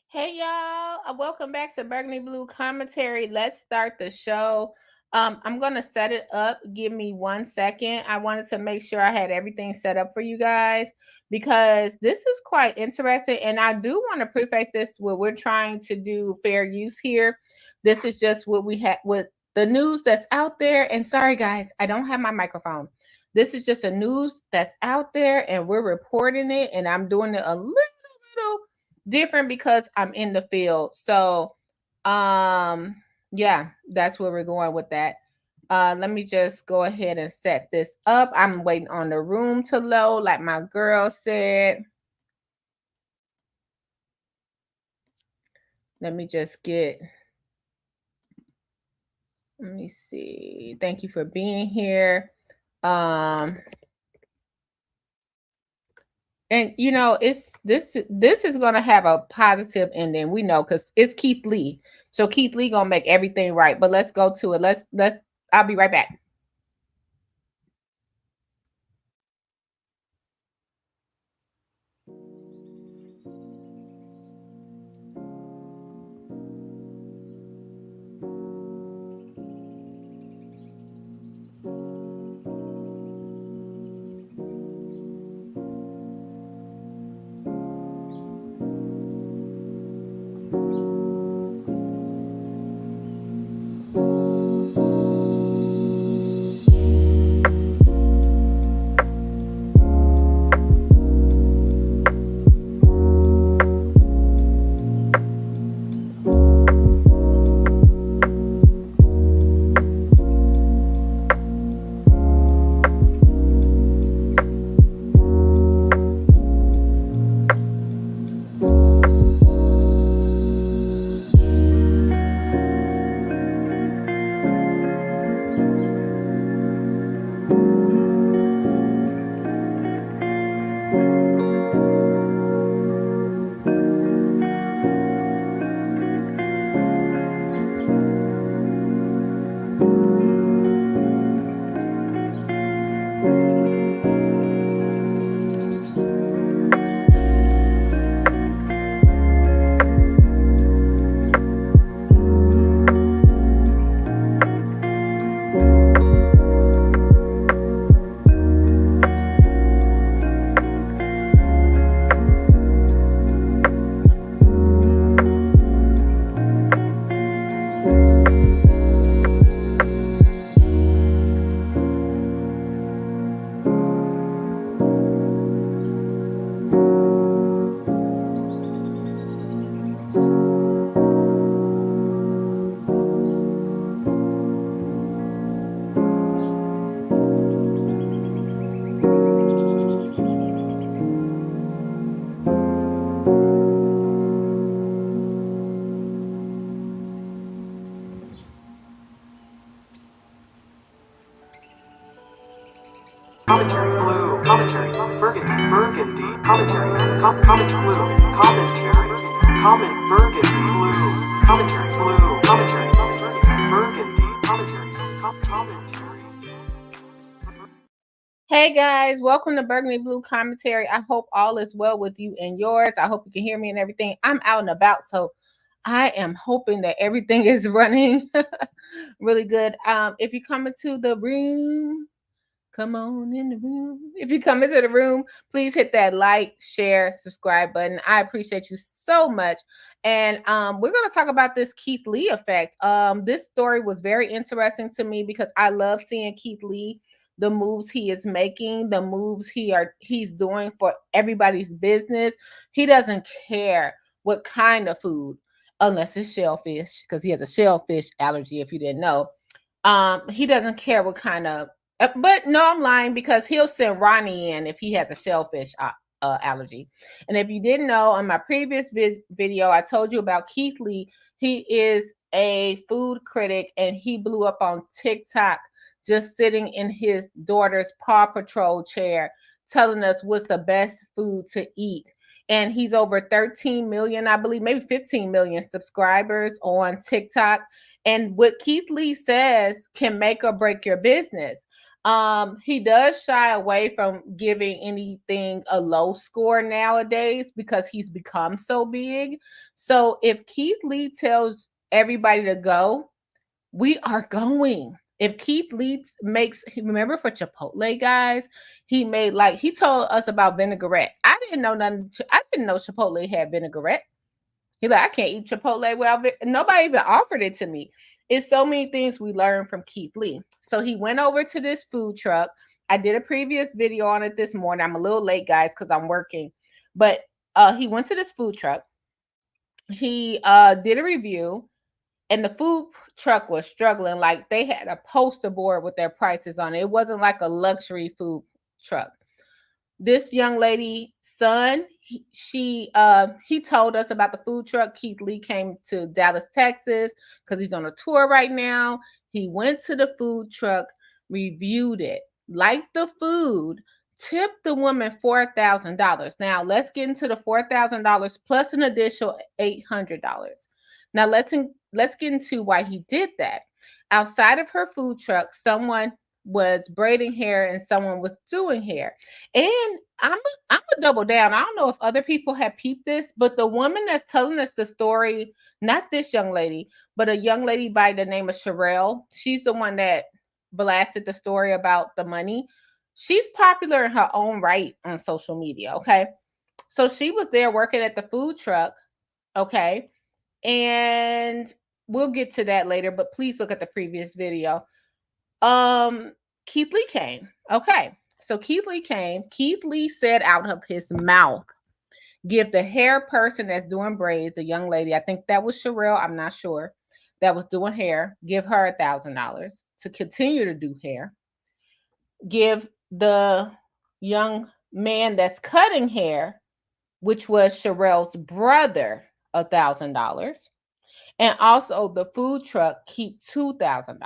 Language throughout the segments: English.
Hey y'all, welcome back to Burgundy Blue Commentary. Let's start the show. I'm gonna set it up. Give me 1 second. I wanted to make sure I had everything set up for you guys because this is quite interesting. And I do want to preface this where we're trying to do fair use here. This is just what we had with the news that's out there. And sorry guys, I don't have my microphone. This is just a news that's out there and we're reporting it, and I'm doing it a little different because I'm in the field. So yeah, that's where we're going with that. Let me just go ahead and set this up. I'm waiting on the room to load, like my girl said. Let me just get, let me see. Thank you for being here. And you know, it's this is gonna have a positive ending. We know because it's Keith Lee. So Keith Lee gonna make everything right. But let's go to it. Let's I'll be right back. Commentary Blue Commentary Burgundy Commentary Comment Blue Commentary Burgundy Blue Commentary Burgundy Commentary. Hey guys, welcome to Burgundy Blue Commentary. I hope all is well with you and yours. I hope you can hear me and everything. I'm out and about, so I am hoping that everything is running really good. If you come into the room, come on in the room. If you come into the room, please hit that like, share, subscribe button. I appreciate you so much. And we're going to talk about this Keith Lee effect. This story was very interesting to me because I love seeing Keith Lee, the moves he is making, the moves he's doing for everybody's business. He doesn't care what kind of food, unless it's shellfish, because he has a shellfish allergy, if you didn't know. He doesn't care what kind of, but no, I'm lying because he'll send Ronnie in if he has a shellfish allergy. And if you didn't know, on my previous video, I told you about Keith Lee. He is a food critic and he blew up on TikTok just sitting in his daughter's Paw Patrol chair telling us what's the best food to eat. And he's over 13 million, I believe, maybe 15 million subscribers on TikTok. And what Keith Lee says can make or break your business. He does shy away from giving anything a low score nowadays because he's become so big. So if Keith Lee tells everybody to go, we are going. If Keith Lee remember for Chipotle, guys, he told us about vinaigrette. I didn't know Chipotle had vinaigrette. He like, I can't eat Chipotle without nobody even offered it to me. It's so many things we learned from Keith Lee. So he went over to this food truck. I did a previous video on it this morning. I'm a little late, guys, because I'm working. But he went to this food truck. He did a review, and the food truck was struggling. Like, they had a poster board with their prices on it. It wasn't like a luxury food truck. This young lady, son, he told us about the food truck. Keith Lee came to Dallas, Texas, because he's on a tour right now. He went to the food truck, reviewed it, liked the food, tipped the woman $4,000. Now let's get into the $4,000 plus an additional $800. Now let's get into why he did that. Outside of her food truck, someone was braiding hair and someone was doing hair. And I'm a double down. I don't know if other people have peeped this, but the woman that's telling us the story, not this young lady, but a young lady by the name of Sherelle, she's the one that blasted the story about the money. She's popular in her own right on social media, okay? So she was there working at the food truck, okay? And we'll get to that later, but please look at the previous video. Keith Lee came. Okay. So Keith Lee came. Keith Lee said out of his mouth, give the hair person that's doing braids, a young lady, I think that was Sherelle, I'm not sure, that was doing hair, give her $1,000 to continue to do hair. Give the young man that's cutting hair, which was Sherelle's brother, $1,000. And also the food truck keep $2,000.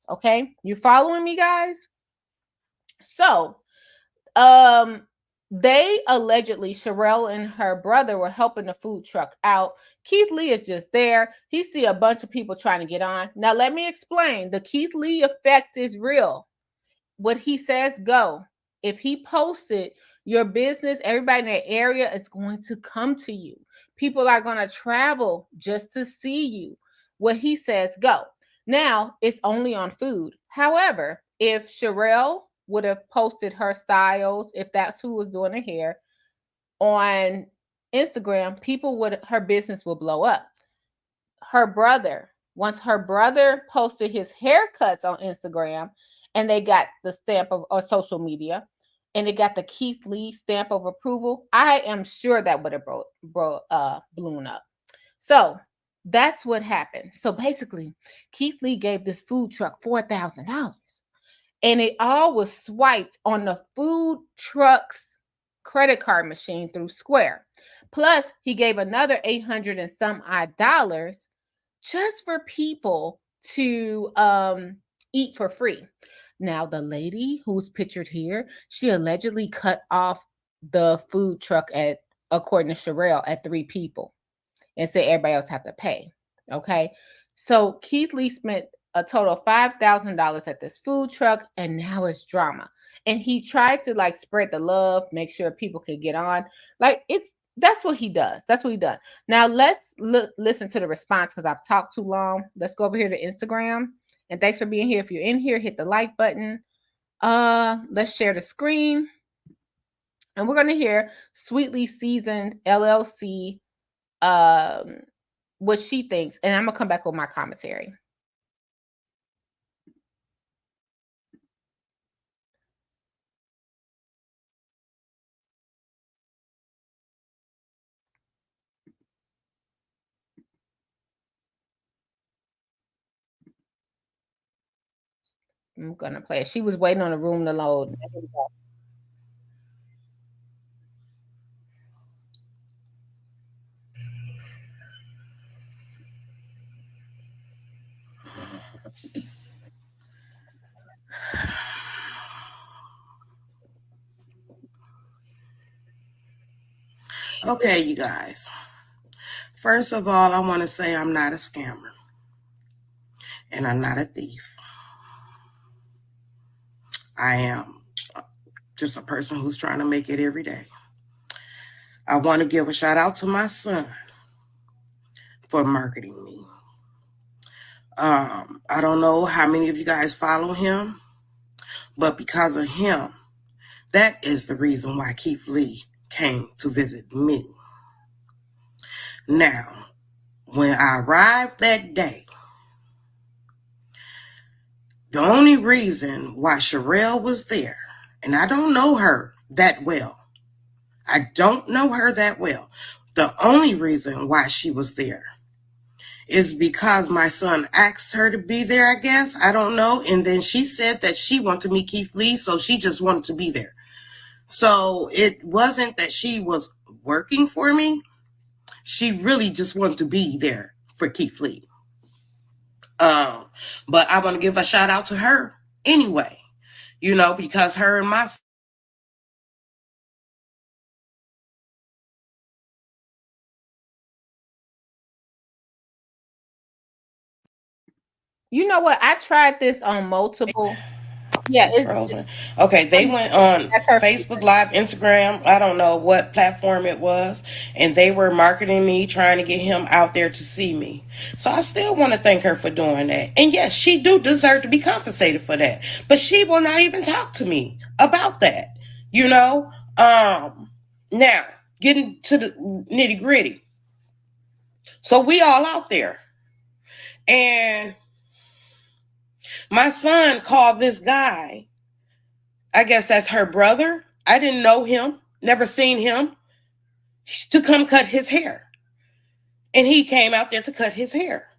Okay, you following me, guys? So, they allegedly, Sherelle and her brother were helping the food truck out. Keith Lee is just there. He see a bunch of people trying to get on. Now, let me explain. The Keith Lee effect is real. What he says, go. If he posted your business, everybody in that area is going to come to you. People are going to travel just to see you. What he says, go. Now, it's only on food. However, if Sherelle would have posted her styles, if that's who was doing her hair, on Instagram, her business would blow up. Once her brother posted his haircuts on Instagram, and they got the stamp of or social media, and it got the Keith Lee stamp of approval, I am sure that would have blown up. So that's what happened. So basically, Keith Lee gave this food truck $4,000, and it all was swiped on the food truck's credit card machine through Square. Plus, he gave another $800 and some odd dollars just for people to eat for free. Now, the lady who's pictured here, she allegedly cut off the food truck according to Sherelle, at 3 people and said everybody else have to pay. Okay. So Keith Lee spent a total of $5,000 at this food truck, and now it's drama. And he tried to spread the love, make sure people could get on. That's what he does. That's what he does. Now let's listen to the response, because I've talked too long. Let's go over here to Instagram. And thanks for being here. If you're in here, hit the like button. Let's share the screen. And we're going to hear Sweetly Seasoned LLC, what she thinks. And I'm going to come back with my commentary. I'm going to play it. She was waiting on the room to load. Okay, you guys. First of all, I want to say I'm not a scammer. And I'm not a thief. I am just a person who's trying to make it every day. I want to give a shout out to my son for marketing me. I don't know how many of you guys follow him, but because of him, that is the reason why Keith Lee came to visit me. Now, when I arrived that day, the only reason why Sherelle was there, and I don't know her that well. I don't know her that well. The only reason why she was there is because my son asked her to be there, I guess. I don't know. And then she said that she wanted to meet Keith Lee, so she just wanted to be there. So it wasn't that she was working for me. She really just wanted to be there for Keith Lee. But I want to give a shout out to her anyway, because her and my You know what? I tried this on multiple. Yeah, it's frozen. Okay, they went on Facebook Live, Instagram. I don't know what platform it was, and they were marketing me, trying to get him out there to see me. So I still want to thank her for doing that. And yes, she do deserve to be compensated for that, but she will not even talk to me about that. Now getting to the nitty gritty. So we all out there, and my son called this guy. I guess that's her brother. I didn't know him, never seen him, to come cut his hair. And he came out there to cut his hair.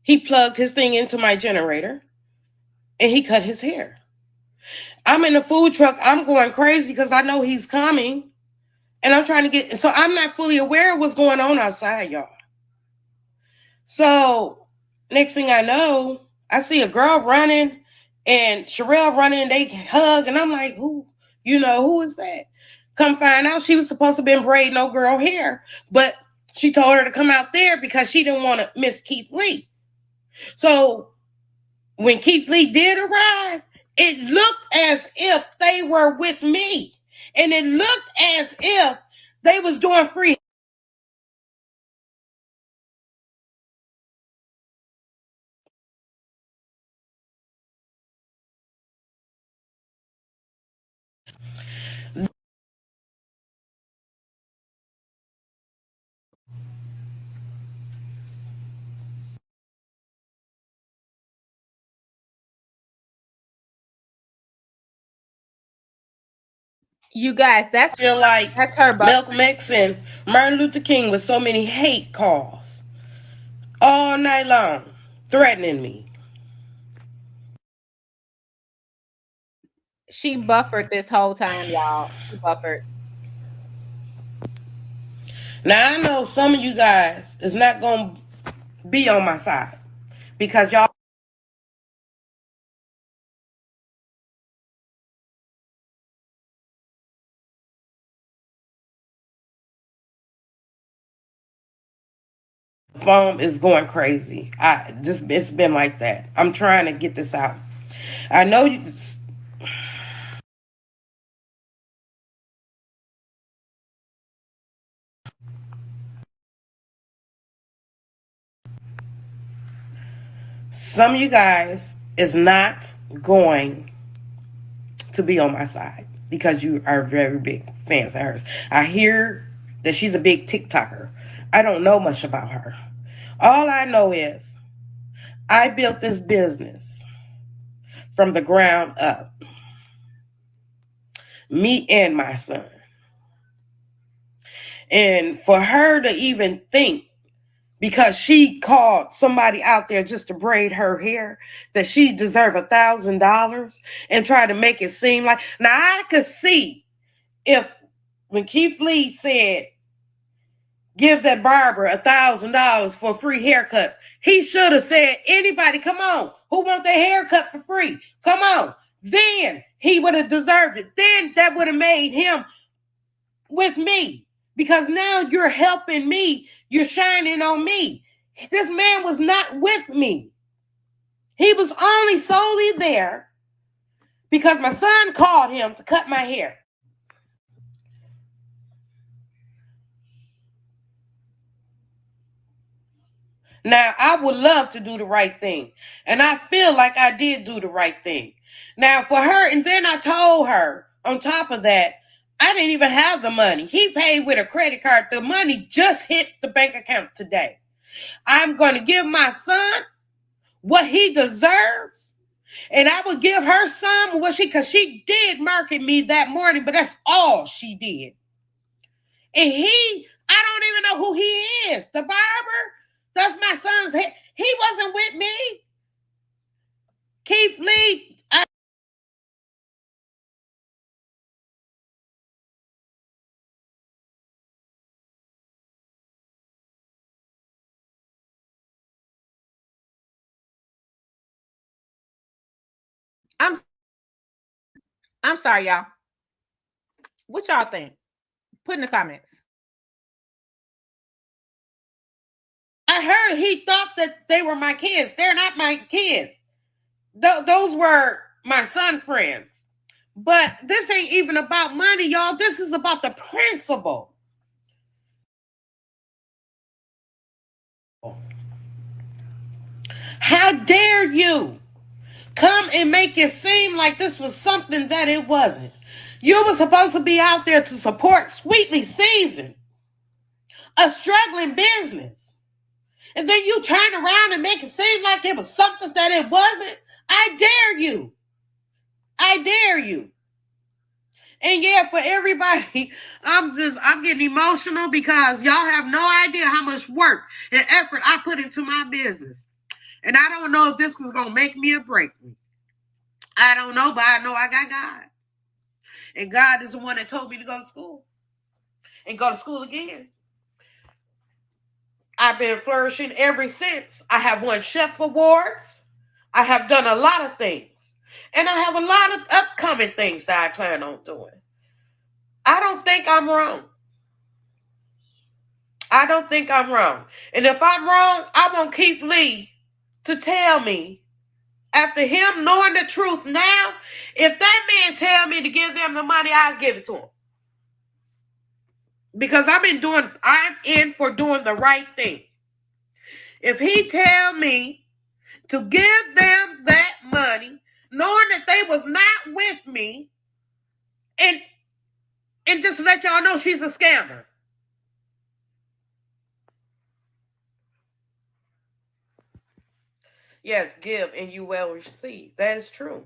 He plugged his thing into my generator and he cut his hair. I'm in the food truck. I'm going crazy because I know he's coming. And I'm trying to get, so I'm not fully aware of what's going on outside, y'all. So next thing I know, I see a girl running and Sherelle running, and they hug, and I'm like, who is that? Come find out she was supposed to have been braiding no girl hair, but she told her to come out there because she didn't want to miss Keith Lee. So when Keith Lee did arrive, it looked as if they were with me, and it looked as if they was doing free. you guys. That's Feel like her. Malcolm X and Martin Luther King with so many hate calls all night long, threatening me. She buffered this whole time, y'all. She buffered. Now I know some of you guys is not gonna be on my side because y'all. Phone is going crazy. It's been like that. I'm trying to get this out. I know you. Some of you guys is not going to be on my side because you are very big fans of hers. I hear that she's a big TikToker. I don't know much about her. All I know is I built this business from the ground up. Me and my son. And for her to even think, because she called somebody out there just to braid her hair, that she deserved $1,000 and try to make it seem like, now I could see if when Keith Lee said, give that barber $1,000 for free haircuts, he should have said, anybody, come on, who want their haircut for free? Come on. Then he would have deserved it. Then that would have made him with me. Because now you're helping me. You're shining on me. This man was not with me. He was only solely there because my son called him to cut my hair. Now, I would love to do the right thing. And I feel like I did do the right thing. Now, for her, and then I told her, on top of that, I didn't even have the money. He paid with a credit card. The money just hit the bank account today. I'm going to give my son what he deserves. And I would give her some because she did market me that morning, but that's all she did. And I don't even know who he is. The barber, that's my son's head. He wasn't with me. Keith Lee. I'm sorry, y'all. What y'all think? Put in the comments. I heard he thought that they were my kids. They're not my kids. Those were my son friends. But this ain't even about money, y'all. This is about the principle. How dare you come and make it seem like this was something that it wasn't? You were supposed to be out there to support Sweetly Seasoned, a struggling business. And then you turn around and make it seem like it was something that it wasn't. I dare you. I dare you. And yeah, for everybody, I'm getting emotional because y'all have no idea how much work and effort I put into my business. And I don't know if this is going to make me or break me. I don't know, but I know I got God. And God is the one that told me to go to school. And go to school again. I've been flourishing ever since. I have won chef awards. I have done a lot of things. And I have a lot of upcoming things that I plan on doing. I don't think I'm wrong. I don't think I'm wrong. And if I'm wrong, I want Keith Lee to tell me, after him knowing the truth now, if that man tell me to give them the money, I'll give it to him. Because I'm in for doing the right thing. If he tell me to give them that money, knowing that they was not with me, and just let y'all know she's a scammer. Yes, give and you will receive. That is true.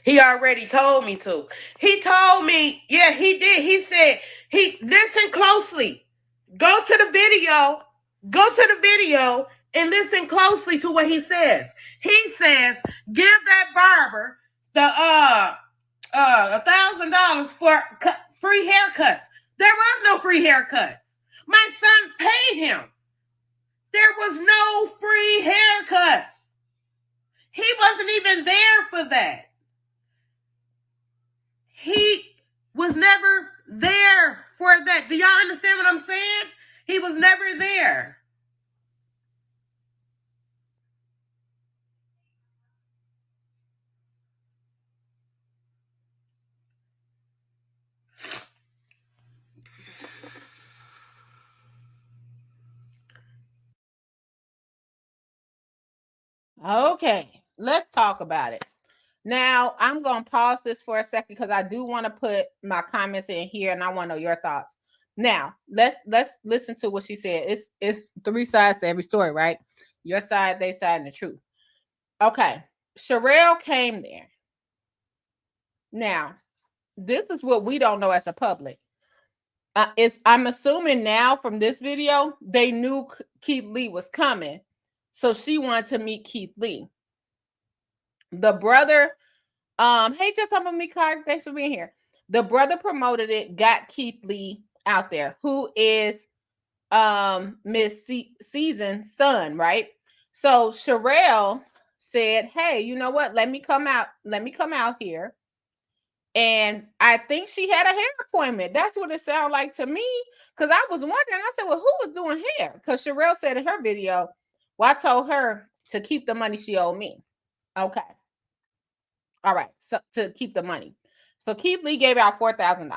He already told me to. He told me, yeah, he did. He said, listen closely. Go to the video and listen closely to what he says. He says, give that barber the $1,000 for free haircuts. There was no free haircuts. My sons paid him. There was no free haircuts. He wasn't even there for that. He was never there for that. Do y'all understand what I'm saying? He was never there. Okay, let's talk about it. Now, I'm going to pause this for a second because I do want to put my comments in here and I want to know your thoughts. Now, let's listen to what she said. It's three sides to every story, right? Your side, their side, and the truth. Okay, Sherelle came there. Now, this is what we don't know as a public. I'm assuming now from this video, they knew Keith Lee was coming. So she wanted to meet Keith Lee. The brother, hey, just up with me, Clark. Thanks for being here. The brother promoted it, got Keith Lee out there, who is Miss Season's son, right? So Sherelle said, hey, you know what? Let me come out here. And I think she had a hair appointment. That's what it sounded like to me. Because I was wondering, I said, well, who was doing hair? Because Sherelle said in her video, well, I told her to keep the money she owed me. Okay. All right. So to keep the money. So Keith Lee gave out $4,000.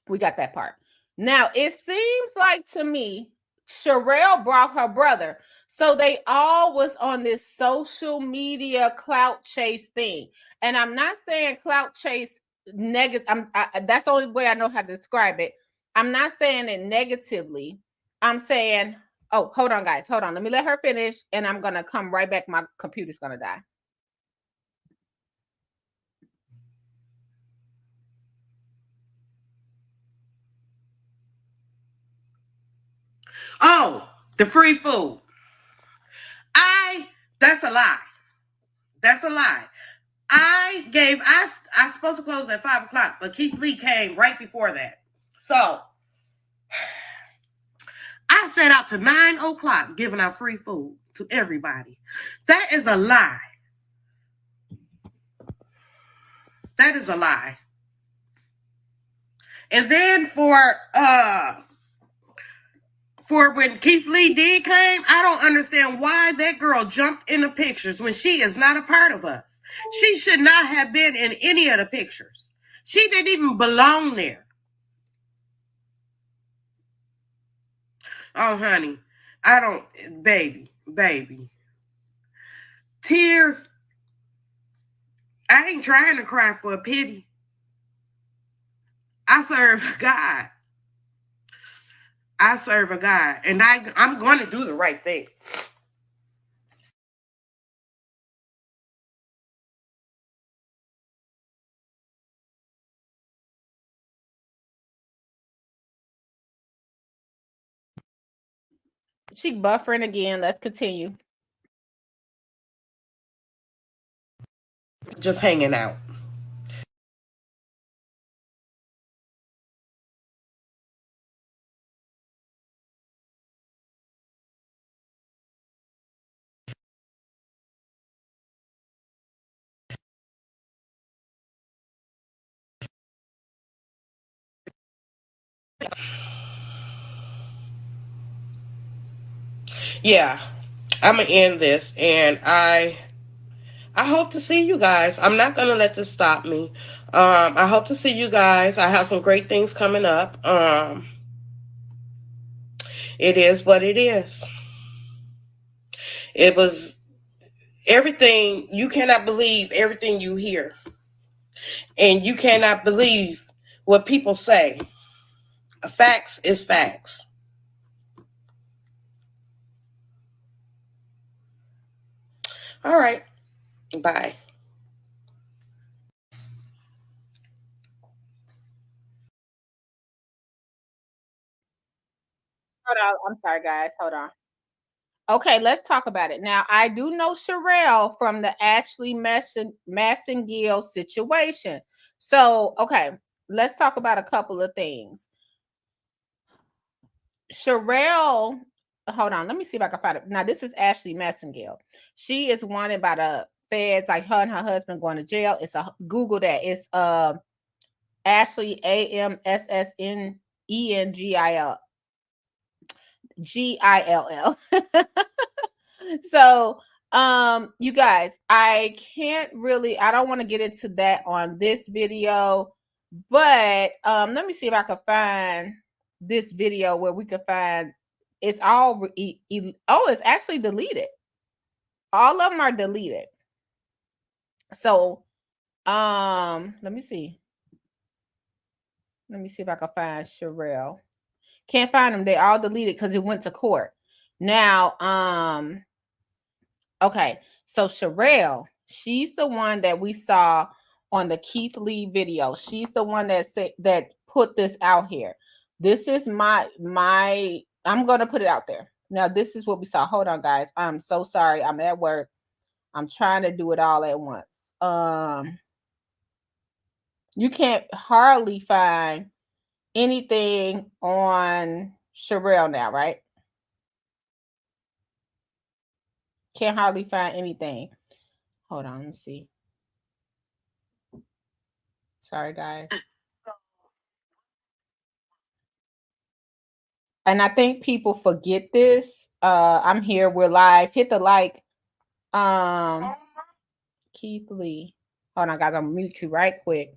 We got that part. Now it seems like to me, Sherelle brought her brother. So they all was on this social media clout chase thing. And I'm not saying clout chase negative. That's the only way I know how to describe it. I'm not saying it negatively. I'm saying, oh, hold on, guys. Hold on. Let me let her finish. And I'm going to come right back. My computer's going to die. Oh, the free food. That's a lie. That's a lie. I supposed to close at 5:00, but Keith Lee came right before that. So I set out to 9:00 giving out free food to everybody. That is a lie. That is a lie. And then for when Keith Lee did came, I don't understand why that girl jumped in the pictures when she is not a part of us. She should not have been in any of the pictures. She didn't even belong there. Oh, honey, I don't, baby. Tears. I ain't trying to cry for a pity. I serve God. I serve a God, and I'm going to do the right thing. She buffering again. Let's continue. Just hanging out. Yeah, I'm gonna end this, and I hope to see you guys. I'm not gonna let this stop me. I hope to see you guys. I have some great things coming up. It is what it is. It was everything. You cannot believe everything you hear, and you cannot believe what people say. Facts is facts. All right. Bye. Hold on. I'm sorry, guys. Hold on. Okay, let's talk about it. Now, I do know Sherelle from the Ashley Massengill situation. So, okay, let's talk about a couple of things. Sherelle, hold on, let me see if I can find it. Now, this is Ashley Massengill. She is wanted by the feds, like her and her husband going to jail. It's a Google that. It's Ashley AMSSNENGILL. So you guys, I don't want to get into that on this video, but let me see if I can find this video where we can find it's all it's actually deleted. All of them are deleted. So let me see if I can find Sherelle. Can't find them. They all deleted because it went to court. Now okay, so Sherelle, she's the one that we saw on the Keith Lee video. She's the one that put this out here. This is my I'm gonna put it out there. Now, this is what we saw. Hold on, guys. I'm so sorry. I'm at work. I'm trying to do it all at once. You can't hardly find anything on Sherelle now, right? Can't hardly find anything. Hold on, let me see. Sorry, guys. And I think people forget this. I'm here. We're live. Hit the like. Keith Lee. Hold on, guys. I'm gonna mute you right quick.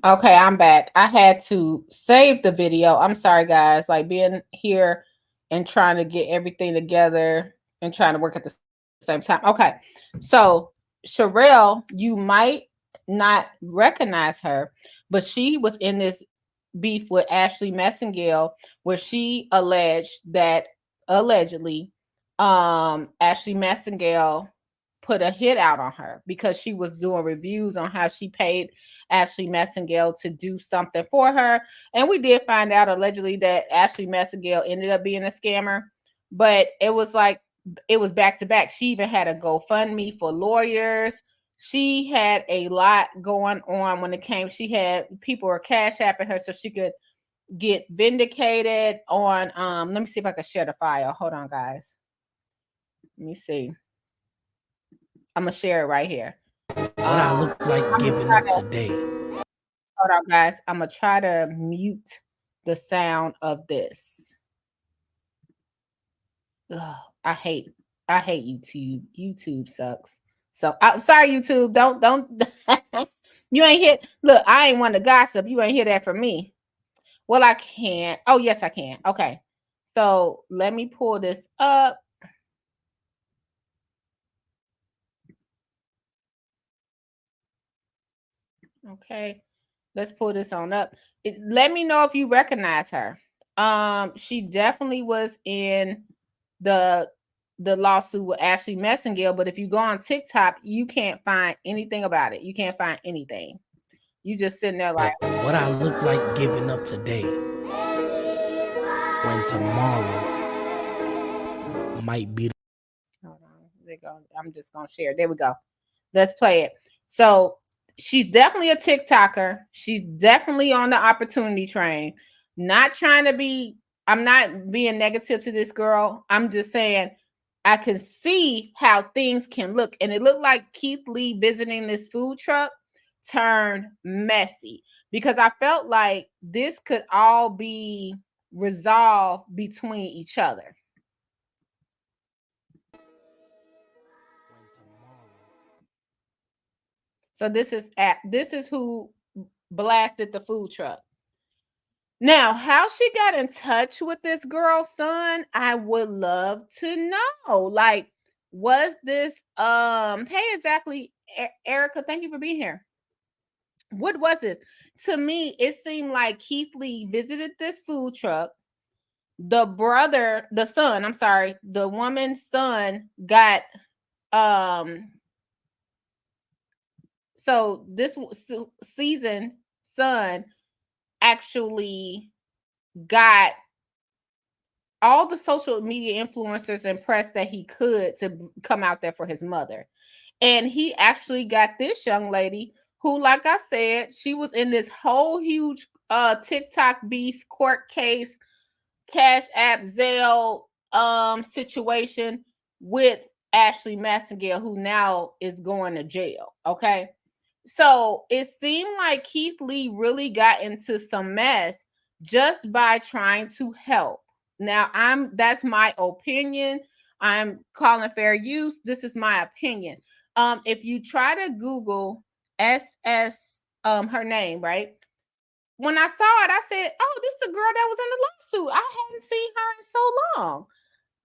Okay, I'm back. I had to save the video. I'm sorry, guys. Like being here and trying to get everything together and trying to work at the same time. Okay, so Sherelle, you might not recognize her, but she was in this beef with Ashley Messingale, where she alleged that allegedly, Ashley Messingale put a hit out on her because she was doing reviews on how she paid Ashley Messingale to do something for her. And we did find out allegedly that Ashley Messingale ended up being a scammer, but it was like it was back to back. She even had a GoFundMe for lawyers. She had a lot going on when it came. She had people were cash apping her so she could get vindicated on let me see if I can share the file. Hold on, guys. Let me see. I'm gonna share it right here. What I look like giving up today. Hold on, guys. I'm gonna try to mute the sound of this. Ugh, I hate YouTube. YouTube sucks. So I'm sorry, YouTube. Don't you ain't hit. Look, I ain't want to gossip. You ain't hear that from me. Well, I can't. Oh, yes, I can. Okay. So let me pull this up. Okay. Let's pull this on up. Let me know if you recognize her. She definitely was in the lawsuit with Ashley Messingale, but if you go on TikTok, you can't find anything about it. You can't find anything. You just sitting there like, what I look like giving up today, when tomorrow might be. Hold on. There go. I'm just gonna share. There we go. Let's play it. So she's definitely a TikToker. She's definitely on the opportunity train. Not trying to be, I'm not being negative to this girl. I'm just saying I can see how things can look. And it looked like Keith Lee visiting this food truck turned messy because I felt like this could all be resolved between each other. So this is who blasted the food truck. Now, how she got in touch with this girl's son, I would love to know. Like, was this hey, exactly, Erica, thank you for being here. What was this? To me, it seemed like Keith Lee visited this food truck. The woman's son got so this seasoned son actually got all the social media influencers and press that he could to come out there for his mother. And he actually got this young lady who, like I said, she was in this whole huge TikTok beef court case, Cash App, Zelle situation with Ashley Messingale, who now is going to jail. Okay. So it seemed like Keith Lee really got into some mess just by trying to help. Now, that's my opinion. I'm calling fair use. This is my opinion. If you try to Google SS, her name, right? When I saw it, I said, "Oh, this is the girl that was in the lawsuit. I hadn't seen her in so long."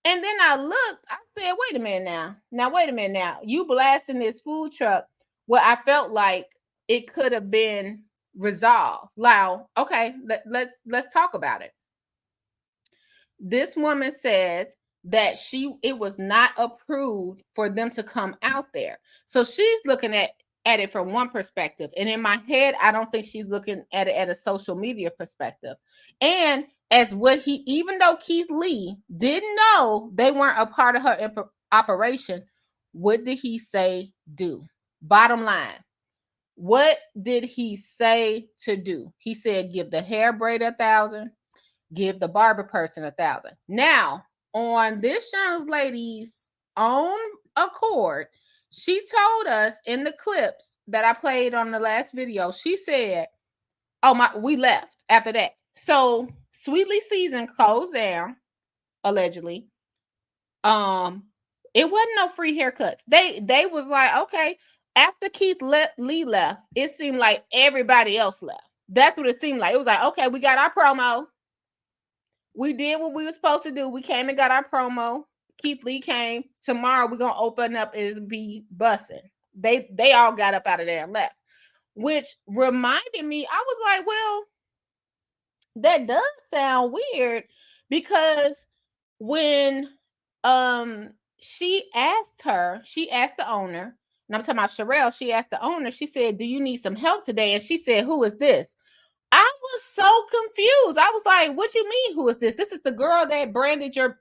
And then I looked, I said, wait a minute now. You blasting this food truck. Well, I felt like it could have been resolved. Wow. Okay, let's talk about it. This woman says that it was not approved for them to come out there. So she's looking at at it from one perspective. And in my head, I don't think she's looking at it at a social media perspective. And as what even though Keith Lee didn't know they weren't a part of her operation, what did he say do? Bottom line, what did he say to do? He said, give the hair braid 1,000, give the barber person 1,000. Now, on this young lady's own accord, she told us in the clips that I played on the last video, she said, we left after that. So Sweetly season closed down, allegedly. It wasn't no free haircuts. They was like, okay, after Keith Lee left, it seemed like everybody else left. That's what it seemed like. It was like, okay, we got our promo. We did what we were supposed to do. We came and got our promo. Keith Lee came. Tomorrow we're gonna open up and be bussing. They all got up out of there and left, which reminded me. I was like, well, that does sound weird, because when she asked the owner, and I'm talking about Sherelle, she asked the owner, she said, do you need some help today? And she said, who is this? I was so confused. I was like, what do you mean, who is this? This is the girl that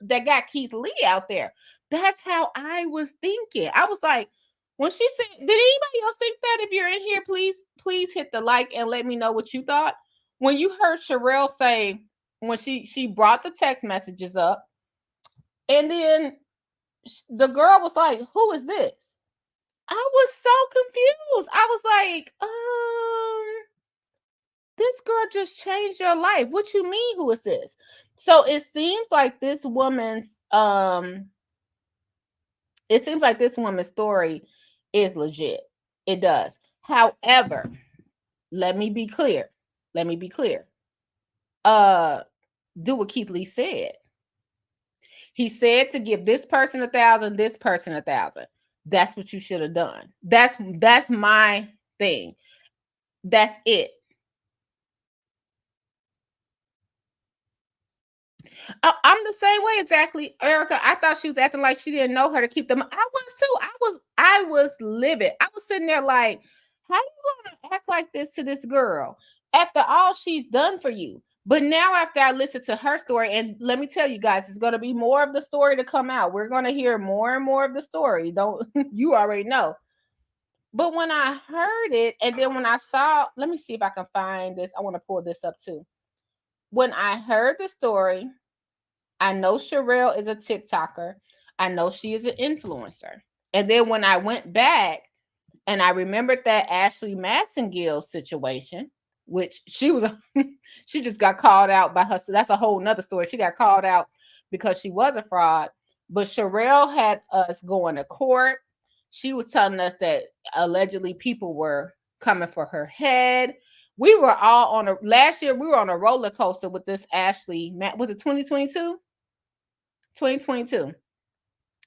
that got Keith Lee out there. That's how I was thinking. I was like, when she said, did anybody else think that? If you're in here, please hit the like and let me know what you thought. When you heard Sherelle say, when she brought the text messages up, and then the girl was like, who is this? I was so confused. I was like, this girl just changed your life. What you mean, who is this? So it seems like this woman's story is legit. It does. However, let me be clear. Do what Keith Lee said. He said to give this person 1,000, this person 1,000. That's what you should have done. That's my thing. That's it. I'm the same way exactly, Erica. I thought she was acting like she didn't know her to keep them. I was too. I was livid. I was sitting there like, how you gonna act like this to this girl after all she's done for you? But now after I listened to her story, and let me tell you guys, it's going to be more of the story to come out. We're going to hear more and more of the story. Don't you already know? But when I heard it, and then when I saw, let me see if I can find this. I want to pull this up too. When I heard the story, I know Sherelle is a TikToker. I know she is an influencer. And then when I went back and I remembered that Ashley Massengill situation, which she just got called out by her. So that's a whole nother story. She got called out because she was a fraud. But Sherelle had us going to court. She was telling us that allegedly people were coming for her head. We were all last year, we were on a roller coaster with this Ashley. Was it 2022? 2022.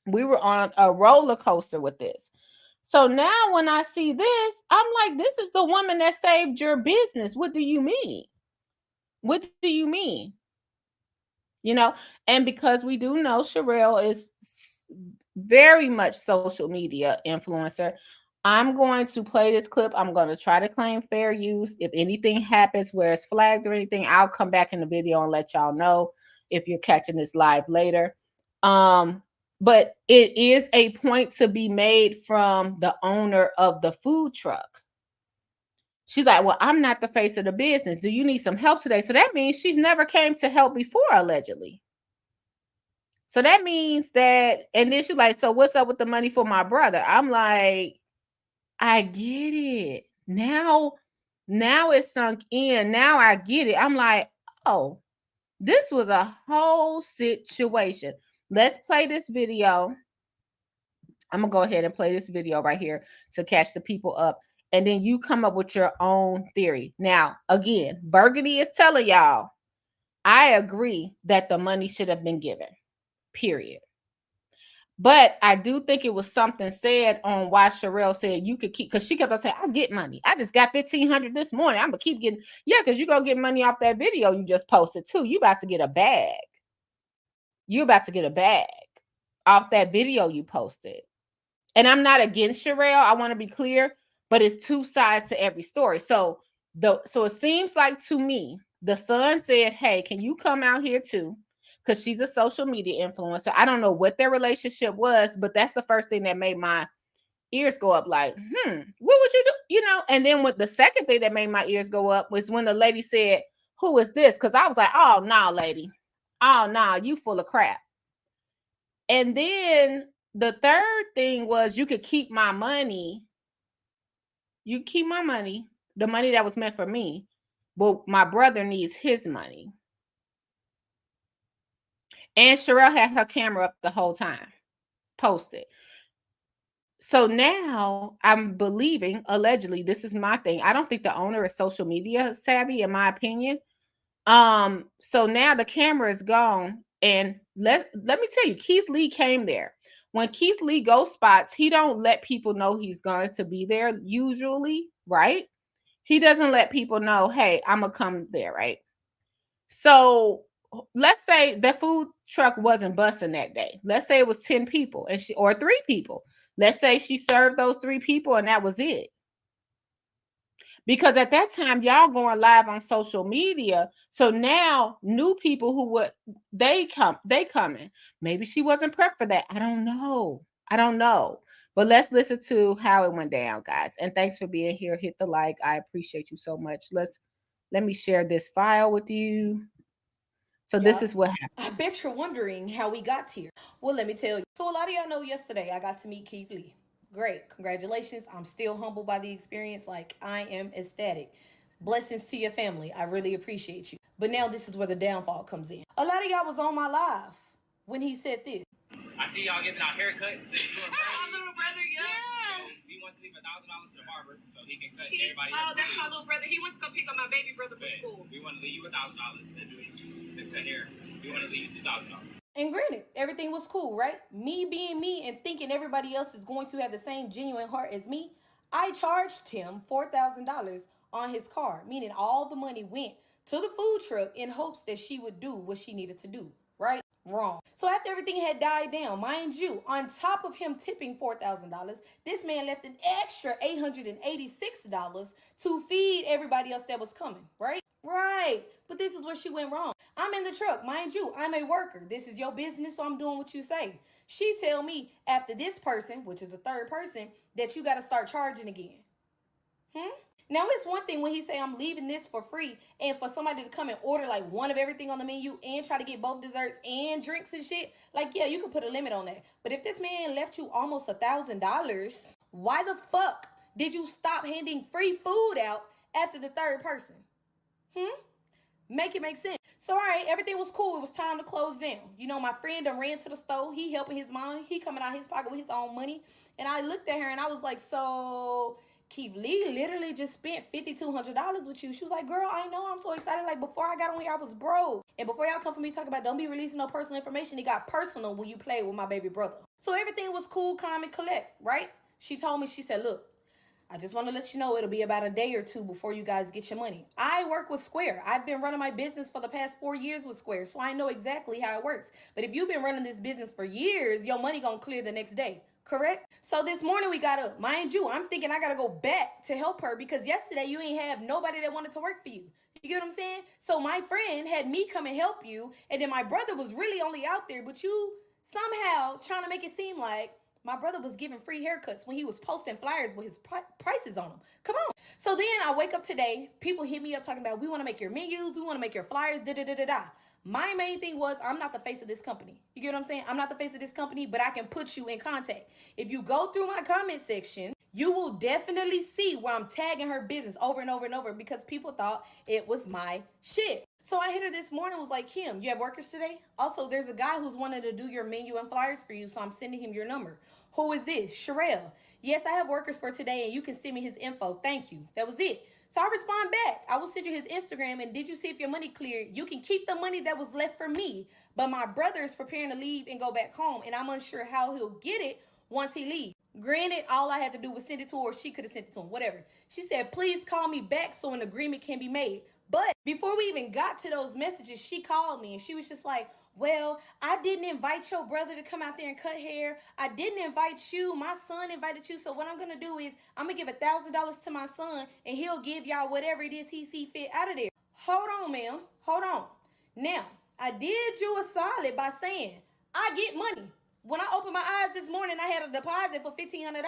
We were on a roller coaster with this. So now when I see this, I'm like, this is the woman that saved your business. What do you mean? What do you mean? You know, and because we do know Sherelle is very much social media influencer, I'm going to play this clip. I'm going to try to claim fair use. If anything happens where it's flagged or anything, I'll come back in the video and let y'all know if you're catching this live later. But it is a point to be made from the owner of the food truck. She's like, well, I'm not the face of the business. Do you need some help today? So that means she's never came to help before, allegedly. So that means that, and then she's like, so what's up with the money for my brother? I'm like, I get it. Now it's sunk in. Now I get it. I'm like, oh, this was a whole situation. Let's play this video. I'm going to go ahead and play this video right here to catch the people up. And then you come up with your own theory. Now, again, Burgundy is telling y'all, I agree that the money should have been given, period. But I do think it was something said on why Sherelle said you could keep, because she kept on saying, I get money. I just got $1,500 this morning. I'm going to keep getting, yeah, because you're going to get money off that video you just posted too. You about to get a bag. You're about to get a bag off that video you posted. And I'm not against Sherelle. I want to be clear. but it's two sides to every story. So it seems like to me, the son said, hey, can you come out here too? Because she's a social media influencer. I don't know what their relationship was, but that's the first thing that made my ears go up, like, what would you do? And then with the second thing that made my ears go up was when the lady said, who is this? Because I was like, oh, no, lady. Oh, no, you full of crap. And then the third thing was, you could keep my money. You keep my money, the money that was meant for me, but my brother needs his money. And Sherelle had her camera up the whole time, posted. So now I'm believing, allegedly, this is my thing. I don't think the owner is social media savvy, in my opinion. So now the camera is gone. And let me tell you, Keith Lee came there. When Keith Lee goes spots, he don't let people know he's going to be there usually, right? He doesn't let people know, hey, I'm going to come there, right? So let's say the food truck wasn't busting that day. Let's say it was 10 people or 3 people. Let's say she served those 3 people and that was it. Because at that time, y'all going live on social media. So now new people they coming. Maybe she wasn't prepped for that. I don't know. But let's listen to how it went down, guys. And thanks for being here. Hit the like. I appreciate you so much. Let me share this file with you. So this is what happened. I bet you're wondering how we got here. Well, let me tell you. So a lot of y'all know yesterday I got to meet Keith Lee. Great. Congratulations. I'm still humbled by the experience. Like, I am ecstatic. Blessings to your family. I really appreciate you. But now this is where the downfall comes in. A lot of y'all was on my live when he said this. I see y'all giving out haircuts. My little brother, yeah. So he wants to leave $1,000 to the barber so he can cut everybody. Oh, that's my little brother. He went to go pick up my baby brother from school. We want to leave you $1,000 to cut hair. We want to leave you $2,000. And granted, everything was cool, right? Me being me and thinking everybody else is going to have the same genuine heart as me, I charged him $4,000 on his card, meaning all the money went to the food truck in hopes that she would do what she needed to do, right? Wrong. So after everything had died down, mind you, on top of him tipping $4,000, this man left an extra $886 to feed everybody else that was coming, right? Right. But this is where she went wrong. I'm in the truck, mind you, I'm a worker. This is your business, so I'm doing what you say. She tell me after this person, which is a third person, that you got to start charging again. Now, it's one thing when he say I'm leaving this for free and for somebody to come and order like one of everything on the menu and try to get both desserts and drinks and shit. Like, yeah, you can put a limit on that. But if this man left you almost $1,000, why the fuck did you stop handing free food out after the third person? Make it make sense. So, all right, everything was cool. It was time to close down. You know, my friend done ran to the store. He helping his mom. He coming out his pocket with his own money. And I looked at her and I was like, so Keith Lee literally just spent $5,200 with you. She was like, girl, I know. I'm so excited. Like, before I got on here, I was broke. And before y'all come for me talking about don't be releasing no personal information, it got personal when you played with my baby brother. So everything was cool, calm, and collect, right? She told me, she said, look, I just want to let you know it'll be about a day or two before you guys get your money. I work with Square. I've been running my business for the past 4 years with Square, so I know exactly how it works. But if you've been running this business for years, your money gonna clear the next day. Correct? So this morning we got up. Mind you, I'm thinking I gotta go back to help her because yesterday you ain't have nobody that wanted to work for you. You get what I'm saying? So my friend had me come and help you, and then my brother was really only out there, but you somehow trying to make it seem like my brother was giving free haircuts when he was posting flyers with his prices on them. Come on. So then I wake up today, people hit me up talking about, we want to make your menus, we want to make your flyers, da-da-da-da-da. My main thing was, I'm not the face of this company. You get what I'm saying? I'm not the face of this company, but I can put you in contact. If you go through my comment section, you will definitely see where I'm tagging her business over and over and over because people thought it was my shit. So I hit her this morning, was like, Kim, you have workers today? Also, there's a guy who's wanted to do your menu and flyers for you, so I'm sending him your number. Who is this? Sherelle. Yes, I have workers for today, and you can send me his info. Thank you. That was it. So I respond back. I will send you his Instagram, and did you see if your money cleared? You can keep the money that was left for me, but my brother is preparing to leave and go back home, and I'm unsure how he'll get it once he leaves. Granted, all I had to do was send it to her, or she could have sent it to him, whatever. She said, please call me back so an agreement can be made. But before we even got to those messages, she called me and she was just like, well, I didn't invite your brother to come out there and cut hair. I didn't invite you. My son invited you. So what I'm going to do is I'm going to give $1,000 to my son and he'll give y'all whatever it is he see fit out of there. Hold on, ma'am. Hold on. Now, I did you a solid by saying I get money. When I opened my eyes this morning, I had a deposit for $1,500.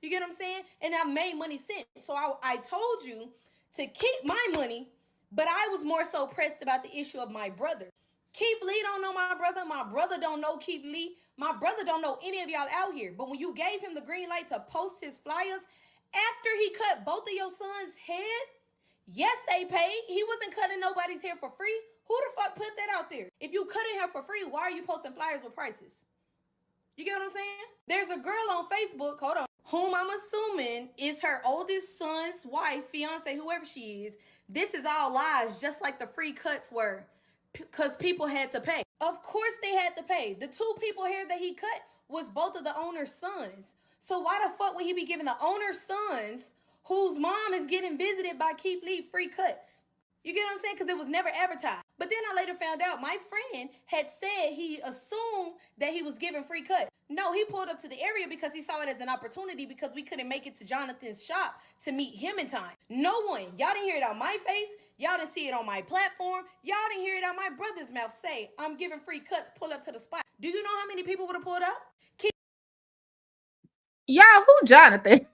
You get what I'm saying? And I made money since. So I told you to keep my money, but I was more so pressed about the issue of my brother. Keith Lee don't know my brother. My brother don't know Keith Lee. My brother don't know any of y'all out here. But when you gave him the green light to post his flyers, after he cut both of your sons' head, yes, they paid. He wasn't cutting nobody's hair for free. Who the fuck put that out there? If you cutting hair for free, why are you posting flyers with prices? You get what I'm saying? There's a girl on Facebook, hold on, whom I'm assuming is her oldest son's wife, fiance, whoever she is. This is all lies, just like the free cuts were, because people had to pay. Of course they had to pay. The two people hair that he cut was both of the owner's sons. So why the fuck would he be giving the owner's sons, whose mom is getting visited by Keith Lee, free cuts? You get what I'm saying? Because it was never advertised. But then I later found out my friend had said he assumed that he was giving free cut. No, he pulled up to the area because he saw it as an opportunity because we couldn't make it to Jonathan's shop to meet him in time. No one. Y'all didn't hear it on my face. Y'all didn't see it on my platform. Y'all didn't hear it out my brother's mouth say, I'm giving free cuts, pull up to the spot. Do you know how many people would have pulled up? Y'all, who Jonathan?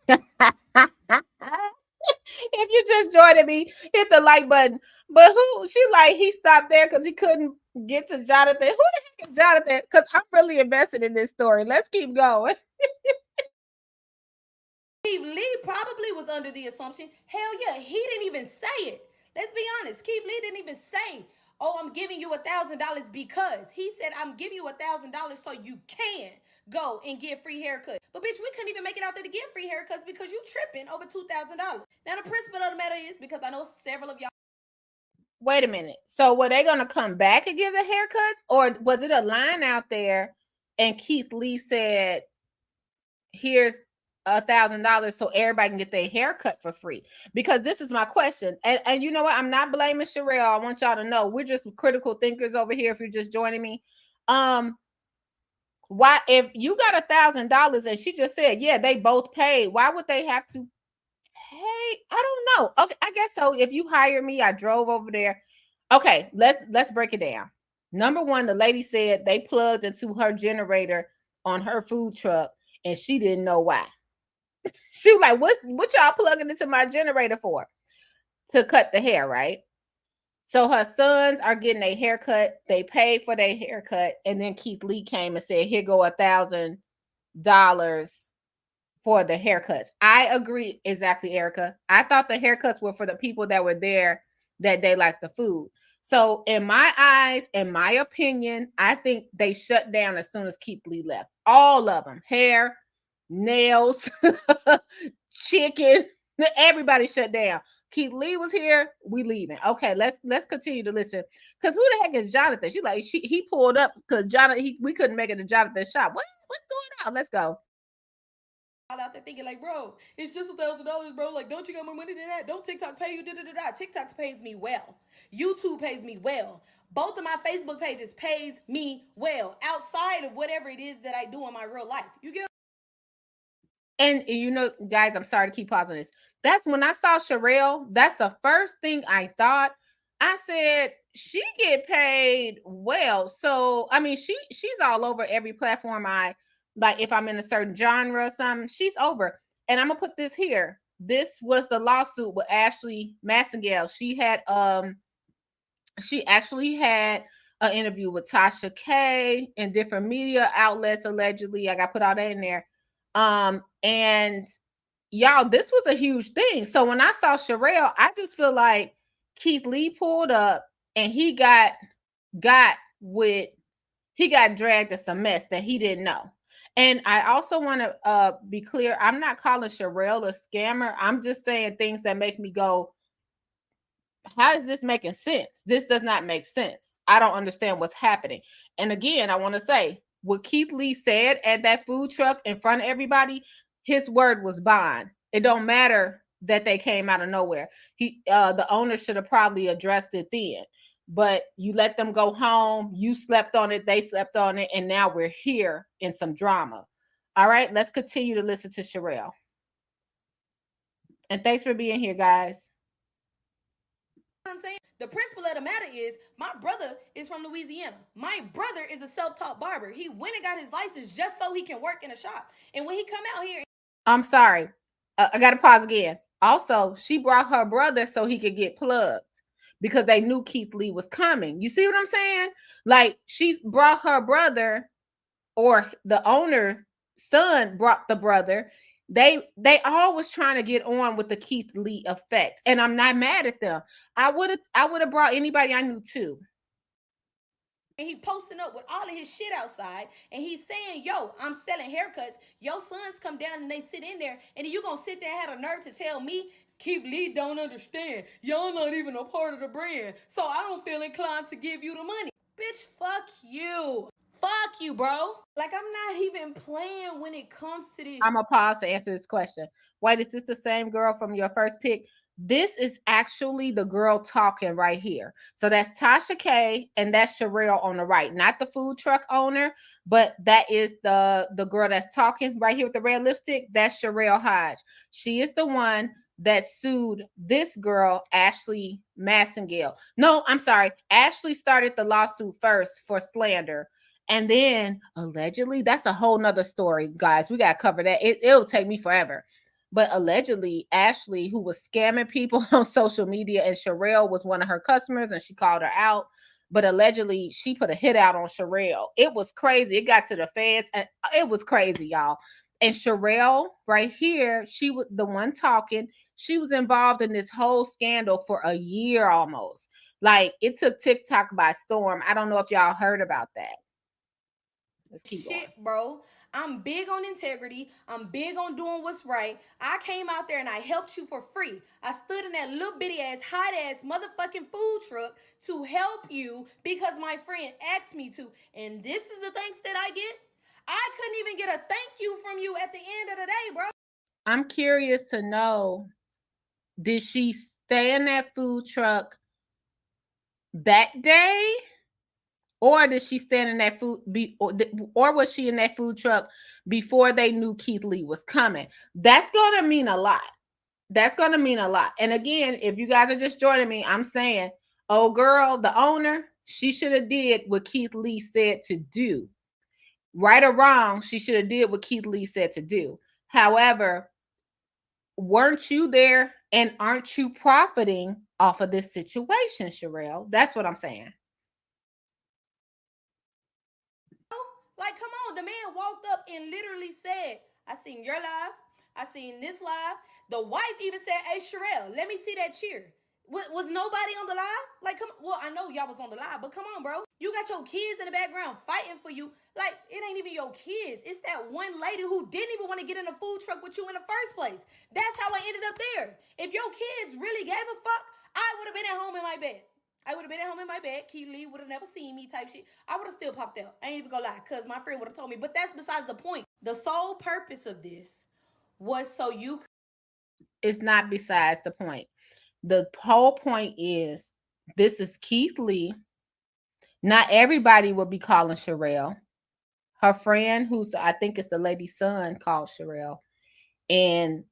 If you just joined me, hit the like button. But who? She like he stopped there because he couldn't get to Jonathan. Who the heck is Jonathan? Because I'm really invested in this story. Let's keep going. Keith Lee probably was under the assumption, hell yeah, he didn't even say it. Let's be honest. Keith Lee didn't even say, oh, I'm giving you $1,000 because. He said, I'm giving you $1,000 so you can go and get free haircuts. But bitch, we couldn't even make it out there to get free haircuts because you tripping over $2,000. Now the principle of the matter is, because I know several of y'all. Wait a minute. So were they going to come back and give the haircuts? Or was it a line out there and Keith Lee said, here's $1,000 so everybody can get their haircut for free? Because this is my question. And you know what? I'm not blaming Sherelle. I want y'all to know we're just critical thinkers over here if you're just joining me. Why, if you got $1,000 and she just said, yeah, they both paid, why would they have to pay? I don't know. Okay, I guess so. If you hire me, I drove over there. Okay, let's break it down. Number one, the lady said they plugged into her generator on her food truck and she didn't know why. She was like, what y'all plugging into my generator for? To cut the hair, right? So her sons are getting a haircut. They paid for their haircut. And then Keith Lee came and said, here go $1,000 for the haircuts. I agree. Exactly, Erica. I thought the haircuts were for the people that were there that they liked the food. So in my eyes, in my opinion, I think they shut down as soon as Keith Lee left. All of them. Hair, nails, chicken, everybody shut down. Keith Lee was here, we leaving. Okay, let's continue to listen. Because who the heck is Jonathan? He pulled up because Jonathan, we couldn't make it to Jonathan's shop. What's going on? Let's go. All out there thinking like, bro, it's just $1,000, bro. Like, don't you got more money than that? Don't TikTok pay you? TikTok pays me well. YouTube pays me well. Both of my Facebook pages pays me well outside of whatever it is that I do in my real life. You get. And you know, guys, I'm sorry to keep pausing this. That's when I saw Sherelle. That's the first thing I thought. I said, she get paid well. So, I mean, she's all over every platform I like. If I'm in a certain genre or something, she's over. And I'm gonna put this here. This was the lawsuit with Ashley Massengale. She actually had an interview with Tasha K in different media outlets, allegedly. I got put all that in there. And y'all, this was a huge thing. So when I saw Sherelle, I just feel like Keith Lee pulled up and he got dragged to some mess that he didn't know. And I also want to be clear, I'm not calling Sherelle a scammer. I'm just saying things that make me go, how is this making sense? This does not make sense. I don't understand what's happening. And again, I want to say what Keith Lee said at that food truck in front of everybody, his word was bond. It don't matter that they came out of nowhere. The owner should have probably addressed it then. But you let them go home. You slept on it. They slept on it. And now we're here in some drama. All right, let's continue to listen to Sherelle. And thanks for being here, guys. I'm saying? The principle of the matter is my brother is from Louisiana. My brother is a self-taught barber. He went and got his license just so he can work in a shop. And when he come out here, I'm sorry. I got to pause again. Also, she brought her brother so he could get plugged because they knew Keith Lee was coming. You see what I'm saying? Like, she brought her brother, or the owner son brought the brother. They all was trying to get on with the Keith Lee effect, and I'm not mad at them. I would have brought anybody I knew too. and he posting up with all of his shit outside, and he's saying, yo, I'm selling haircuts. Your sons come down and they sit in there, and then you gonna sit there and have a nerve to tell me Keith Lee don't understand. Y'all not even a part of the brand, so I don't feel inclined to give you the money. Bitch, fuck you. Fuck you, bro. Like, I'm not even playing when it comes to this. I'm gonna pause to answer this question. Wait, is this the same girl from your first pick? This is actually the girl talking right here. So that's Tasha K, and that's Sherelle on the right. Not the food truck owner, but that is the girl that's talking right here with the red lipstick. That's Sherelle Hodge. She is the one that sued this girl, Ashley Massengale. No, I'm sorry. Ashley started the lawsuit first for slander. And then allegedly, that's a whole nother story, guys. We got to cover that. It'll take me forever. But allegedly, Ashley, who was scamming people on social media, and Sherelle was one of her customers, and she called her out. But allegedly, she put a hit out on Sherelle. It was crazy. It got to the feds, and it was crazy, y'all. And Sherelle, right here, she was the one talking. She was involved in this whole scandal for a year almost. Like, it took TikTok by storm. I don't know if y'all heard about that. Let's keep going. Shit, bro. I'm big on integrity. I'm big on doing what's right. I came out there and I helped you for free. I stood in that little bitty ass, hot ass motherfucking food truck to help you because my friend asked me to. And this is the thanks that I get. I couldn't even get a thank you from you at the end of the day, bro. I'm curious to know, did she stay in that food truck that day? Or did she stand in that or was she in that food truck before they knew Keith Lee was coming? That's going to mean a lot. That's going to mean a lot. And again, if you guys are just joining me, I'm saying, oh girl, the owner, she should have did what Keith Lee said to do. Right or wrong, she should have did what Keith Lee said to do. However, weren't you there, and aren't you profiting off of this situation, Sherelle? That's what I'm saying. Like, come on. The man walked up and literally said, I seen your live. I seen this live. The wife even said, hey, Sherelle, let me see that cheer. Was nobody on the live? Like, come on. Well, I know y'all was on the live, but come on, bro. You got your kids in the background fighting for you. Like, it ain't even your kids. It's that one lady who didn't even want to get in a food truck with you in the first place. That's how I ended up there. If your kids really gave a fuck, I would have been at home in my bed. I would have been at home in my bed. Keith Lee would have never seen me type shit. I would have still popped out. I ain't even gonna lie, because my friend would have told me. But that's besides the point. The sole purpose of this was so you... It's not besides the point. The whole point is, this is Keith Lee. Not everybody will be calling Sherelle. Her friend, who's I think is the lady's son, called Sherelle. And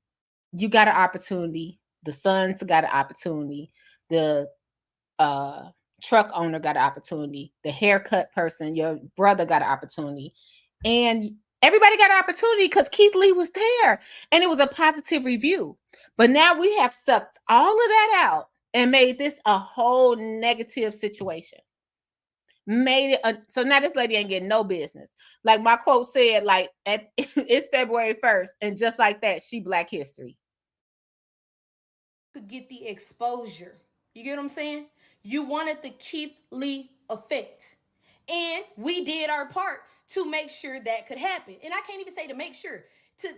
you got an opportunity. The sons got an opportunity. The truck owner got an opportunity. The haircut person, your brother, got an opportunity. And everybody got an opportunity because Keith Lee was there. And it was a positive review. But now we have sucked all of that out and made this a whole negative situation. So now this lady ain't getting no business. Like my quote said, like, it's February 1st, and just like that, she Black History. Could get the exposure. You get what I'm saying? You wanted the Keith Lee effect. And we did our part to make sure that could happen. And I can't even say to make sure, to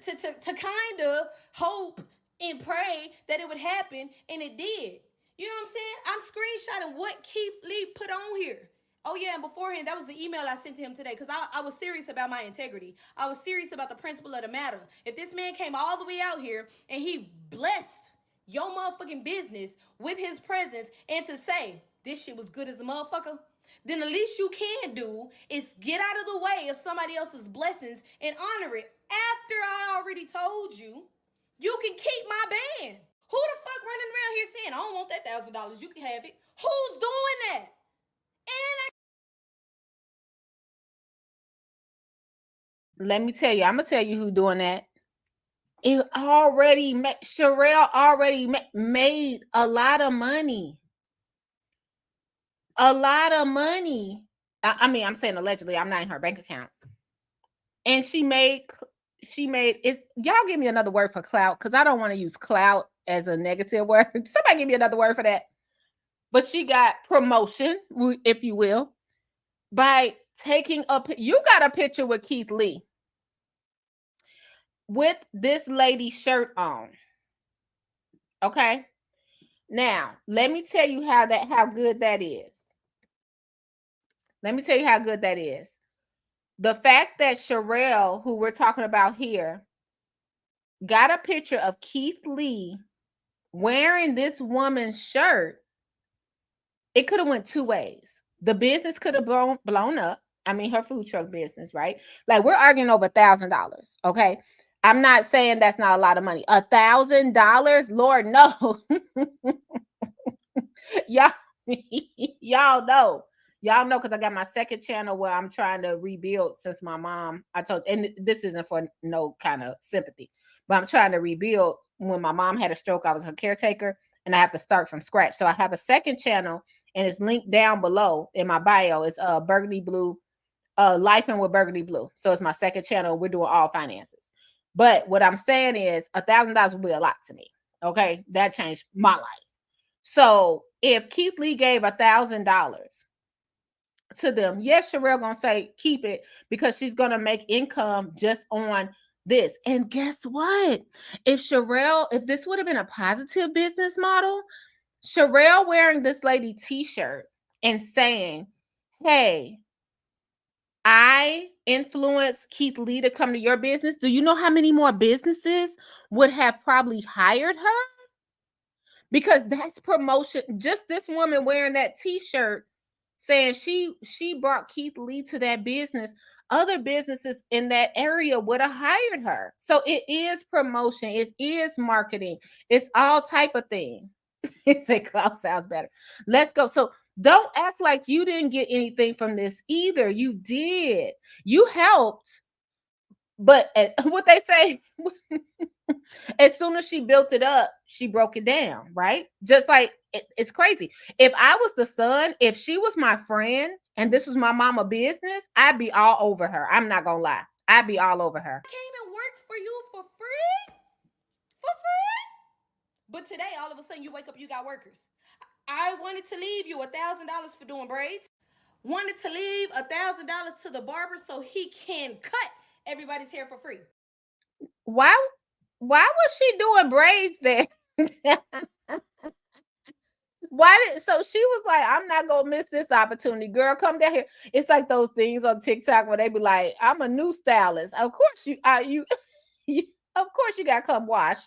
kind of hope and pray that it would happen, and it did. You know what I'm saying? I'm screenshotting what Keith Lee put on here. Oh yeah, and beforehand, that was the email I sent to him today, because I was serious about my integrity. I was serious about the principle of the matter. If this man came all the way out here and he blessed your motherfucking business with his presence and to say this shit was good as a motherfucker, then the least you can do is get out of the way of somebody else's blessings and honor it. After I already told you, you can keep my band. Who the fuck running around here saying, I don't want that $1,000, you can have it? Who's doing that? Let me tell you, I'm gonna tell you who doing that. It already Sherelle already made a lot of money. A lot of money. I mean, I'm saying allegedly, I'm not in her bank account. And she made is y'all give me another word for clout, because I don't want to use clout as a negative word. Somebody give me another word for that. But she got promotion, if you will, by taking up. You got a picture with Keith Lee with this lady's shirt on. Okay. Now, let me tell you how good that is. Let me tell you how good that is. The fact that Sherelle, who we're talking about here, got a picture of Keith Lee wearing this woman's shirt, it could have went two ways. The business could have blown up. I mean, her food truck business, right? Like, we're arguing over $1,000. Okay. I'm not saying that's not a lot of money. $1,000, Lord, no. y'all know. Y'all know, because I got my second channel where I'm trying to rebuild since my mom, I told, and this isn't for no kind of sympathy, but I'm trying to rebuild. When my mom had a stroke, I was her caretaker, and I have to start from scratch. So I have a second channel, and it's linked down below in my bio. It's Burgundy Blue, Life and with Burgundy Blue. So it's my second channel. We're doing all finances. But what I'm saying is $1,000 would be a lot to me. Okay. That changed my life. So if Keith Lee gave $1,000 to them, yes, Sherelle gonna say keep it, because she's gonna make income just on this. And guess what? If this would have been a positive business model, Sherelle wearing this lady t-shirt and saying, hey, I influenced Keith Lee to come to your business. Do you know how many more businesses would have probably hired her? Because that's promotion. Just this woman wearing that t-shirt saying she brought Keith Lee to that business, other businesses in that area would have hired her. So it is promotion, it is marketing, it's all type of thing. Say cloud sounds better. Let's go. So don't act like you didn't get anything from this either. You did. You helped. But what they say, as soon as she built it up, she broke it down, right? Just like it's crazy. If I was the son, if she was my friend and this was my mama business, I'd be all over her. I'm not gonna lie. I'd be all over her. I came and worked for you for free? For free? But today, all of a sudden, you wake up, you got workers. I wanted to leave you $1,000 for doing braids. Wanted to leave $1,000 to the barber so he can cut everybody's hair for free. Why was she doing braids there? So she was like, I'm not gonna miss this opportunity, girl. Come down here. It's like those things on TikTok where they be like, I'm a new stylist. Of course you of course you gotta come wash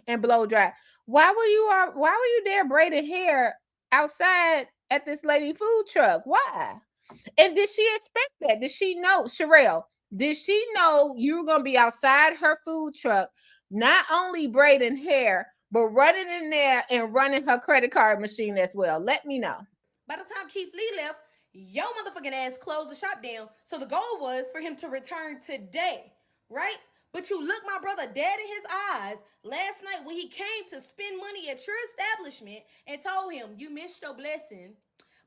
and blow dry. Why were you there braiding hair outside at this lady food truck? Why? And did she expect that? Did she know, Sherelle? Did she know you were gonna be outside her food truck, not only braiding hair, but running in there and running her credit card machine as well? Let me know. By the time Keith Lee left, your motherfucking ass closed the shop down. So the goal was for him to return today, right? But you look my brother dead in his eyes last night when he came to spend money at your establishment and told him, you missed your blessing,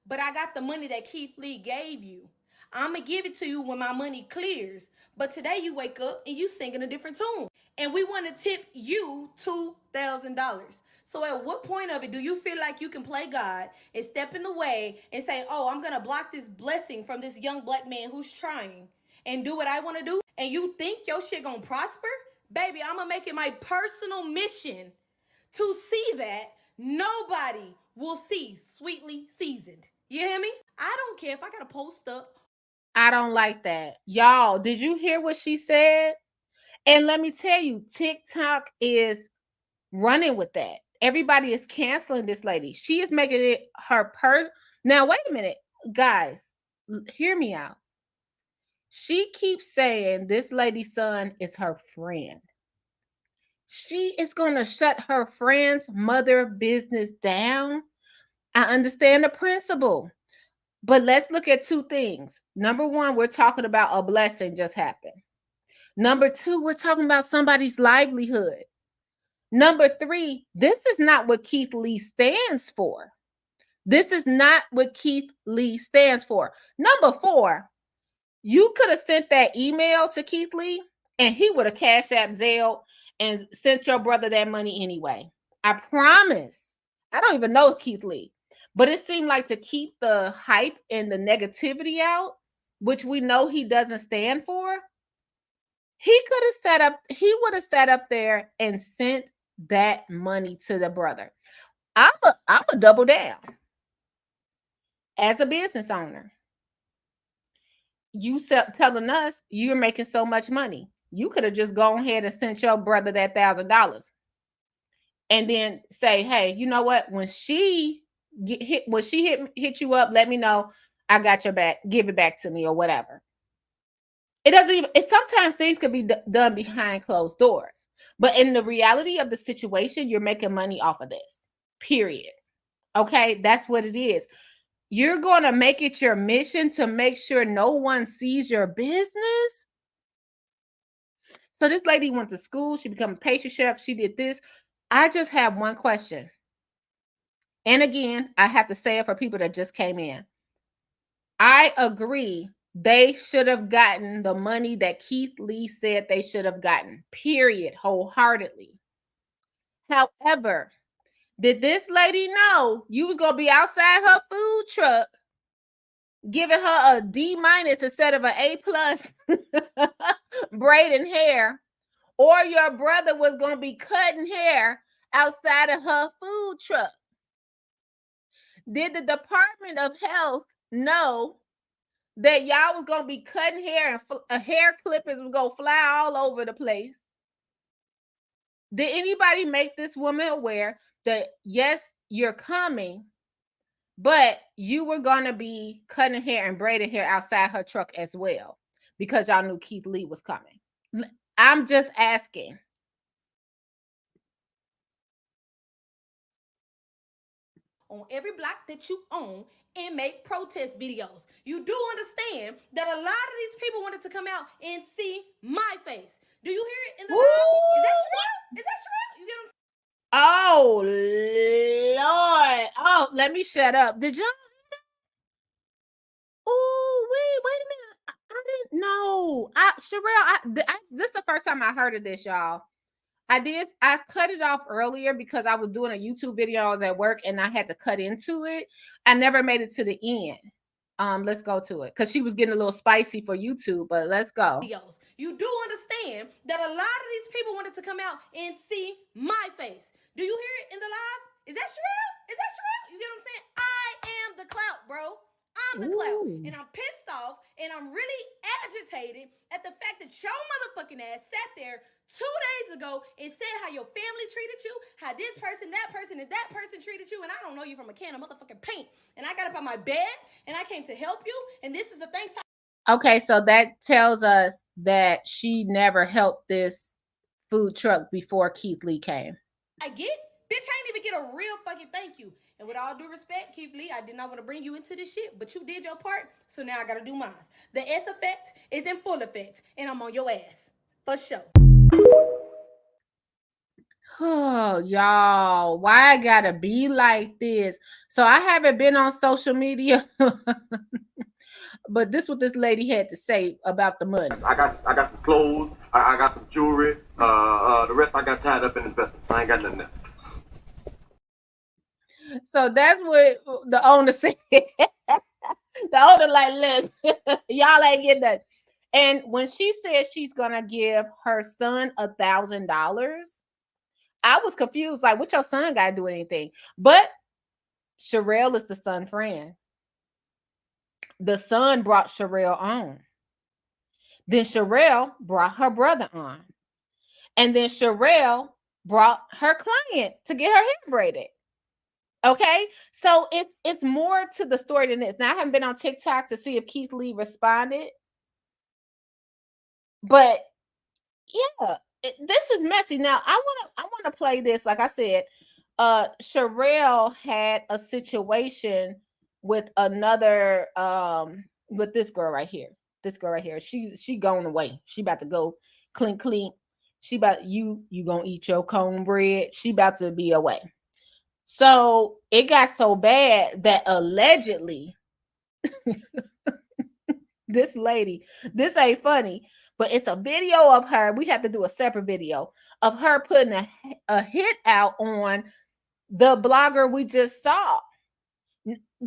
but I got the money that Keith Lee gave you. I'm going to give it to you when my money clears. But today you wake up and you singing a different tune. And we want to tip you $2,000. So at what point of it do you feel like you can play God and step in the way and say, oh, I'm going to block this blessing from this young black man who's trying and do what I want to do? And you think your shit going to prosper? Baby, I'm going to make it my personal mission to see that nobody will see sweetly seasoned. You hear me? I don't care if I got to post up. I don't like that. Y'all, did you hear what she said? And let me tell you, TikTok is running with that. Everybody is canceling this lady. She is making it her Now, wait a minute, guys, hear me out. She keeps saying this lady's son is her friend. She is going to shut her friend's mother business down. I understand the principle, but let's look at two things. Number one, we're talking about a blessing just happened. Number two, we're talking about somebody's livelihood. Number three, this is not what Keith Lee stands for. This is not what Keith Lee stands for. Number four, you could have sent that email to Keith Lee and he would have Cash App Zelle and sent your brother that money anyway. I promise. I don't even know Keith Lee, but it seemed like to keep the hype and the negativity out, which we know he doesn't stand for, he would have sat up there and sent that money to the brother. I'm a double down. As a business owner, you telling us you're making so much money. You could have just gone ahead and sent your brother that $1,000 and then say, hey, you know what? When she hit you up, let me know. I got your back. Give it back to me or whatever. It doesn't even, sometimes things could be done behind closed doors. But in the reality of the situation, you're making money off of this, period. Okay, that's what it is. You're going to make it your mission to make sure no one sees your business. So this lady went to school. She became a pastry chef. She did this. I just have one question. And again, I have to say it for people that just came in. I agree. They should have gotten the money that Keith Lee said they should have gotten, period, wholeheartedly. However, did this lady know you was going to be outside her food truck giving her a D- instead of an A+ braiding hair, or your brother was going to be cutting hair outside of her food truck? Did the Department of Health know that y'all was going to be cutting hair and hair clippers was going to fly all over the place? Did anybody make this woman aware that, yes, you're coming, but you were going to be cutting hair and braiding hair outside her truck as well because y'all knew Keith Lee was coming? I'm just asking. On every block that you own and make protest videos. You do understand that a lot of these people wanted to come out and see my face. Do you hear it in the live? Is that Sherelle? Is that Sherelle? You get what I'm saying? Oh, Lord. Oh, let me shut up. Did y'all? Oh, wait a minute. I didn't know. Sherelle, this is the first time I heard of this, y'all. I cut it off earlier because I was doing a YouTube video. I was at work and I had to cut into it. I never made it to the end. Let's go to it because she was getting a little spicy for YouTube, but let's go. You do understand that a lot of these people wanted to come out and see my face. Do you hear it in the live? Is that Sherelle? Is that Sherelle? You get what I'm saying? I am the clout, bro. I'm the clout. And I'm pissed off and I'm really agitated at the fact that your motherfucking ass sat there 2 days ago and said how your family treated you, how this person, that person, and that person treated you, and I don't know you from a can of motherfucking paint. And I got up on my bed and I came to help you, and this is the thing. Okay, so that tells us that she never helped this food truck before Keith Lee came. I get, bitch, I ain't even get a real fucking thank you. And with all due respect, Keith Lee, I did not want to bring you into this shit, but you did your part, so now I gotta do mine. The S effect is in full effect, and I'm on your ass. For sure. Oh, y'all, why I gotta be like this? So I haven't been on social media, but this is what this lady had to say about the money. I got some clothes. I got some jewelry. The rest I got tied up in investments. I ain't got nothing else. So that's what the owner said. The owner like, look, y'all ain't getting that. And when she said she's gonna give her son $1,000, I was confused. Like, what your son got to do with anything? But Sherelle is the son friend. The son brought Sherelle on. Then Sherelle brought her brother on. And then Sherelle brought her client to get her hair braided. Okay, so it's more to the story than this. Now, I haven't been on TikTok to see if Keith Lee responded, but yeah, this is messy. Now, I want to play this. Like I said, Sherelle had a situation with another with this girl right here. This girl right here. She going away. She about to go clink clink. She about you gonna eat your cornbread. She about to be away. So it got so bad that allegedly this lady, this ain't funny, but it's a video of her. We have to do a separate video of her putting a hit out on the blogger we just saw.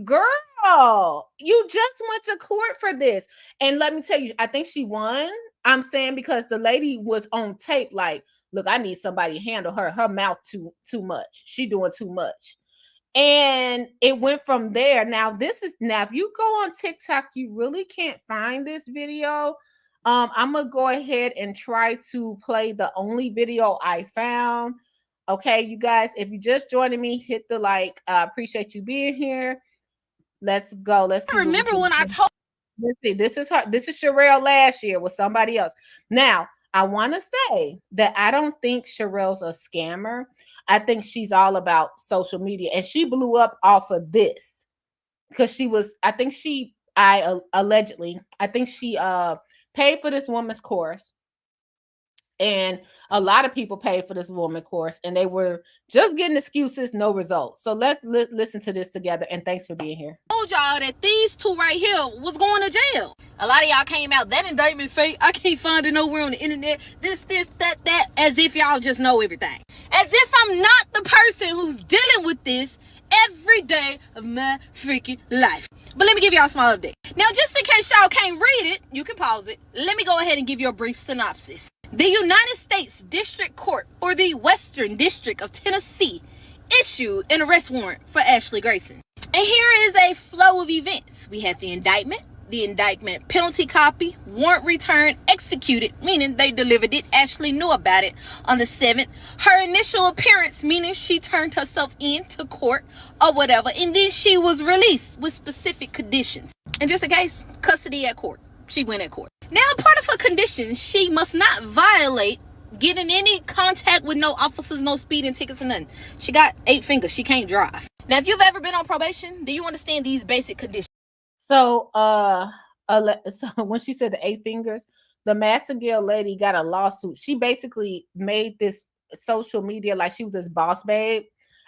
Girl, you just went to court for this. And let me tell you, I think she won. I'm saying because the lady was on tape like, look, I need somebody to handle her. Her mouth too much. She doing too much. And it went from there. Now, if you go on TikTok, you really can't find this video. I'm gonna go ahead and try to play the only video I found. Okay, you guys, if you just joining me, hit the like. I appreciate you being here. Let's go. Let's see. Remember when I told. Let's see. This is her. This is Sherelle last year with somebody else. Now, I want to say that I don't think Sherelle's a scammer. I think she's all about social media, and she blew up off of this because she was. I think she paid for this woman's course, and a lot of people paid for this woman's course, and they were just getting excuses, no results. So let's listen to this together, and thanks for being here. I told y'all that these two right here was going to jail. A lot of y'all came out, that indictment fake. I can't find it nowhere on the internet. This, that, as if y'all just know everything. As if I'm not the person who's dealing with this every day of my freaking life. But let me give y'all a small update. Now, just in case y'all can't read it, you can pause it. Let me go ahead and give you a brief synopsis. The United States District Court for the Western District of Tennessee issued an arrest warrant for Ashley Grayson. And here is a flow of events. We had the indictment penalty copy, warrant return, executed, meaning they delivered it. Ashley knew about it on the 7th. Her initial appearance, meaning she turned herself in to court or whatever, and then she was released with specific conditions. And just in case, custody at court. She went at court. Now, part of her conditions, she must not violate getting any contact with no officers, no speeding tickets or nothing. She got 8 fingers. She can't drive. Now, if you've ever been on probation, do you understand these basic conditions? So, so when she said the 8 fingers, the Massengale lady got a lawsuit. She basically made this social media like she was this boss babe.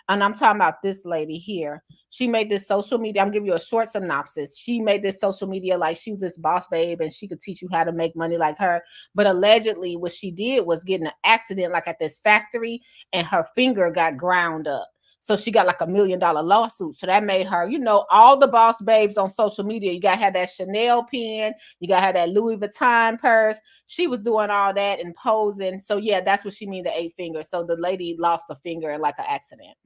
And I'm talking about this lady here. She made this social media. I'm giving you a short synopsis. She made this social media like she was this boss babe and she could teach you how to make money like her. But allegedly what she did was get in an accident like at this factory and her finger got ground up. So she got like $1 million lawsuit. So that made her, all the boss babes on social media. You got to have that Chanel pen. You got to have that Louis Vuitton purse. She was doing all that and posing. So yeah, that's what she mean, the 8 fingers. So the lady lost a finger in like an accident.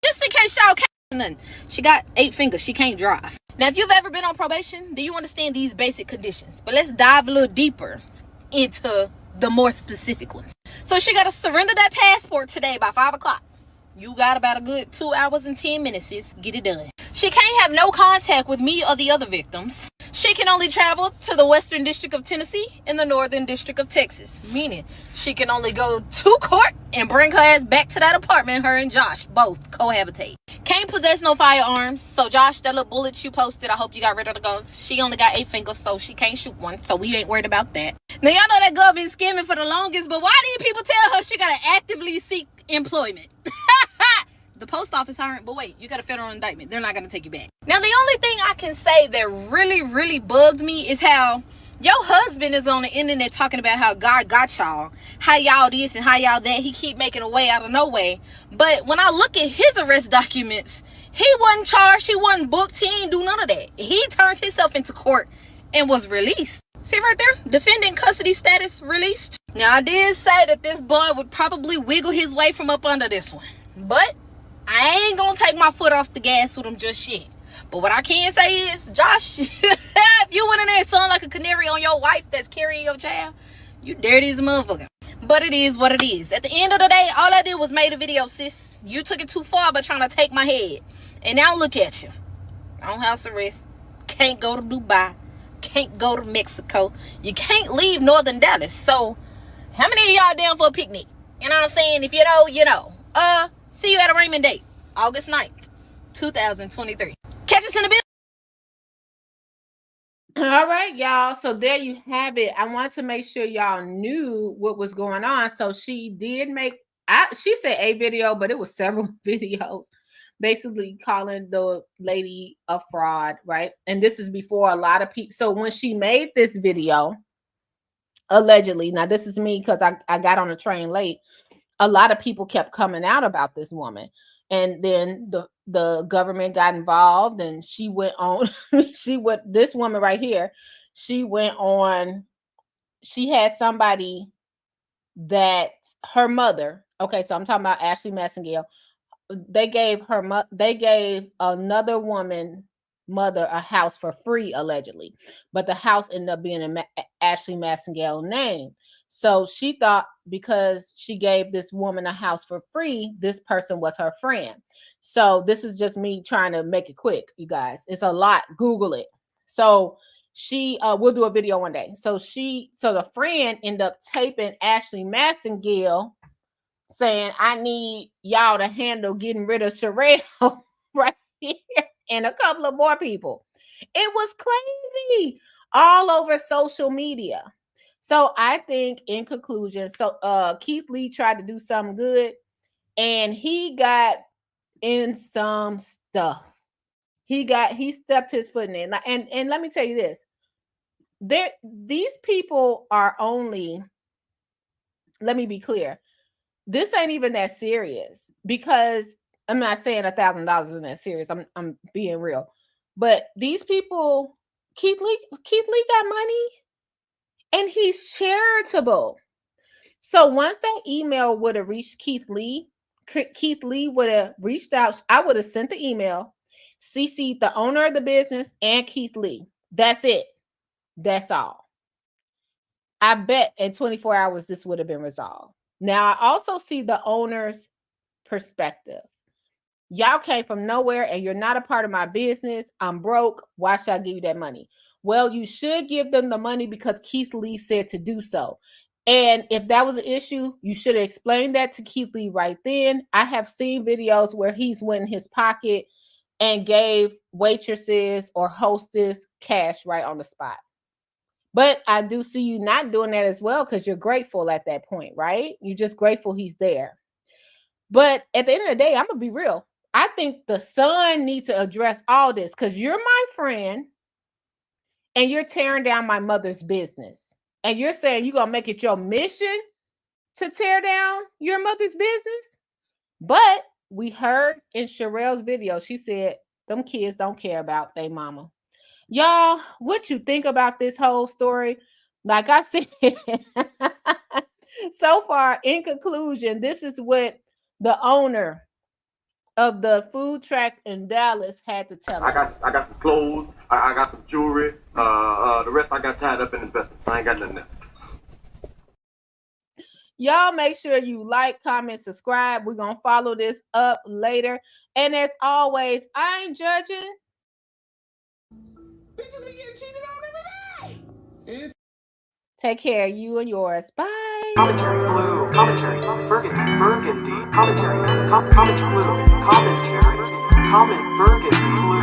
Just in case y'all can't nothing. She got 8 fingers. She can't drive. Now, if you've ever been on probation, do you understand these basic conditions? But let's dive a little deeper into the more specific ones. So she got to surrender that passport today by 5 o'clock. You got about a good 2 hours and 10 minutes, sis. Get it done. She can't have no contact with me or the other victims. She can only travel to the Western District of Tennessee and the Northern District of Texas. Meaning she can only go to court and bring her ass back to that apartment. Her and Josh both cohabitate. Can't possess no firearms. So Josh, that little bullet you posted, I hope you got rid of the guns. She only got 8 fingers, so she can't shoot one. So we ain't worried about that. Now y'all know that girl been scamming for the longest, but why didn't people tell her she gotta actively seek employment? The post office hiring, but wait, you got a federal indictment. They're not going to take you back. Now, the only thing I can say that really, really bugged me is how your husband is on the internet talking about how God got y'all, how y'all this and how y'all that. He keep making a way out of no way. But when I look at his arrest documents, he wasn't charged. He wasn't booked. He ain't do none of that. He turned himself into court and was released. See right there? Defendant custody status released. Now, I did say that this boy would probably wiggle his way from up under this one. But I ain't gonna take my foot off the gas with him just yet. But what I can say is, Josh, if you went in there and sound like a canary on your wife that's carrying your child, You dirty as a motherfucker. But it is what it is. At the end of the day, all I did was made a video, sis. You took it too far by trying to take my head. And now look at you. On house arrest. Can't go to Dubai. Can't go to Mexico. You can't leave Northern Dallas. So, how many of y'all down for a picnic? You know what I'm saying? If you know, you know. See you at a Raymond date. August 9th, 2023. Catch us in the building. All right, y'all. So there you have it. I want to make sure y'all knew what was going on. So she did make, she said a video, but it was several videos basically calling the lady a fraud, right? And this is before a lot of people. So when she made this video, allegedly, now this is me because I got on the train late, a lot of people kept coming out about this woman. And then the government got involved and she went on, this woman right here, she went on, she had somebody that her mother, okay, so I'm talking about Ashley Massengale, they gave another woman mother a house for free, allegedly, but the house ended up being in Ashley Massengale name. So she thought because she gave this woman a house for free, this person was her friend. So this is just me trying to make it quick, you guys. It's a lot. Google it. So she, we'll do a video one day. So the friend ended up taping Ashley Massengale saying, I need y'all to handle getting rid of Sherelle right here and a couple of more people. It was crazy all over social media. So I think in conclusion, so Keith Lee tried to do something good and he got in some stuff. He stepped his foot in it. And let me tell you this. These people are only, let me be clear. This ain't even that serious because I'm not saying $1,000 isn't that serious. I'm being real. But these people, Keith Lee got money. And he's charitable. So once that email would have reached Keith Lee would have reached out. I would have sent the email, CC'd the owner of the business and Keith Lee. That's it. That's all. I bet in 24 hours, this would have been resolved. Now, I also see the owner's perspective. Y'all came from nowhere and you're not a part of my business. I'm broke. Why should I give you that money? Well, you should give them the money because Keith Lee said to do so. And if that was an issue, you should have explained that to Keith Lee right then. I have seen videos where he's went in his pocket and gave waitresses or hostess cash right on the spot. But I do see you not doing that as well because you're grateful at that point, right? You're just grateful he's there. But at the end of the day, I'm going to be real. I think the son needs to address all this because you're my friend and you're tearing down my mother's business. And you're saying you're going to make it your mission to tear down your mother's business? But we heard in Sherelle's video, she said, them kids don't care about their mama. Y'all, what you think about this whole story? Like I said, so far, in conclusion, this is what the owner of the food truck in Dallas had to tell us. I got some clothes. I got some jewelry. The rest I got tied up in investments. I ain't got nothing else. Y'all make sure you like, comment, subscribe. We're going to follow this up later. And as always, I ain't judging. Bitches be getting cheated on every day. Take care, you and yours. Bye. Commentary Blue Commentary Burgundy Commentary Comment Blue Commentary Comment Burgundy Blue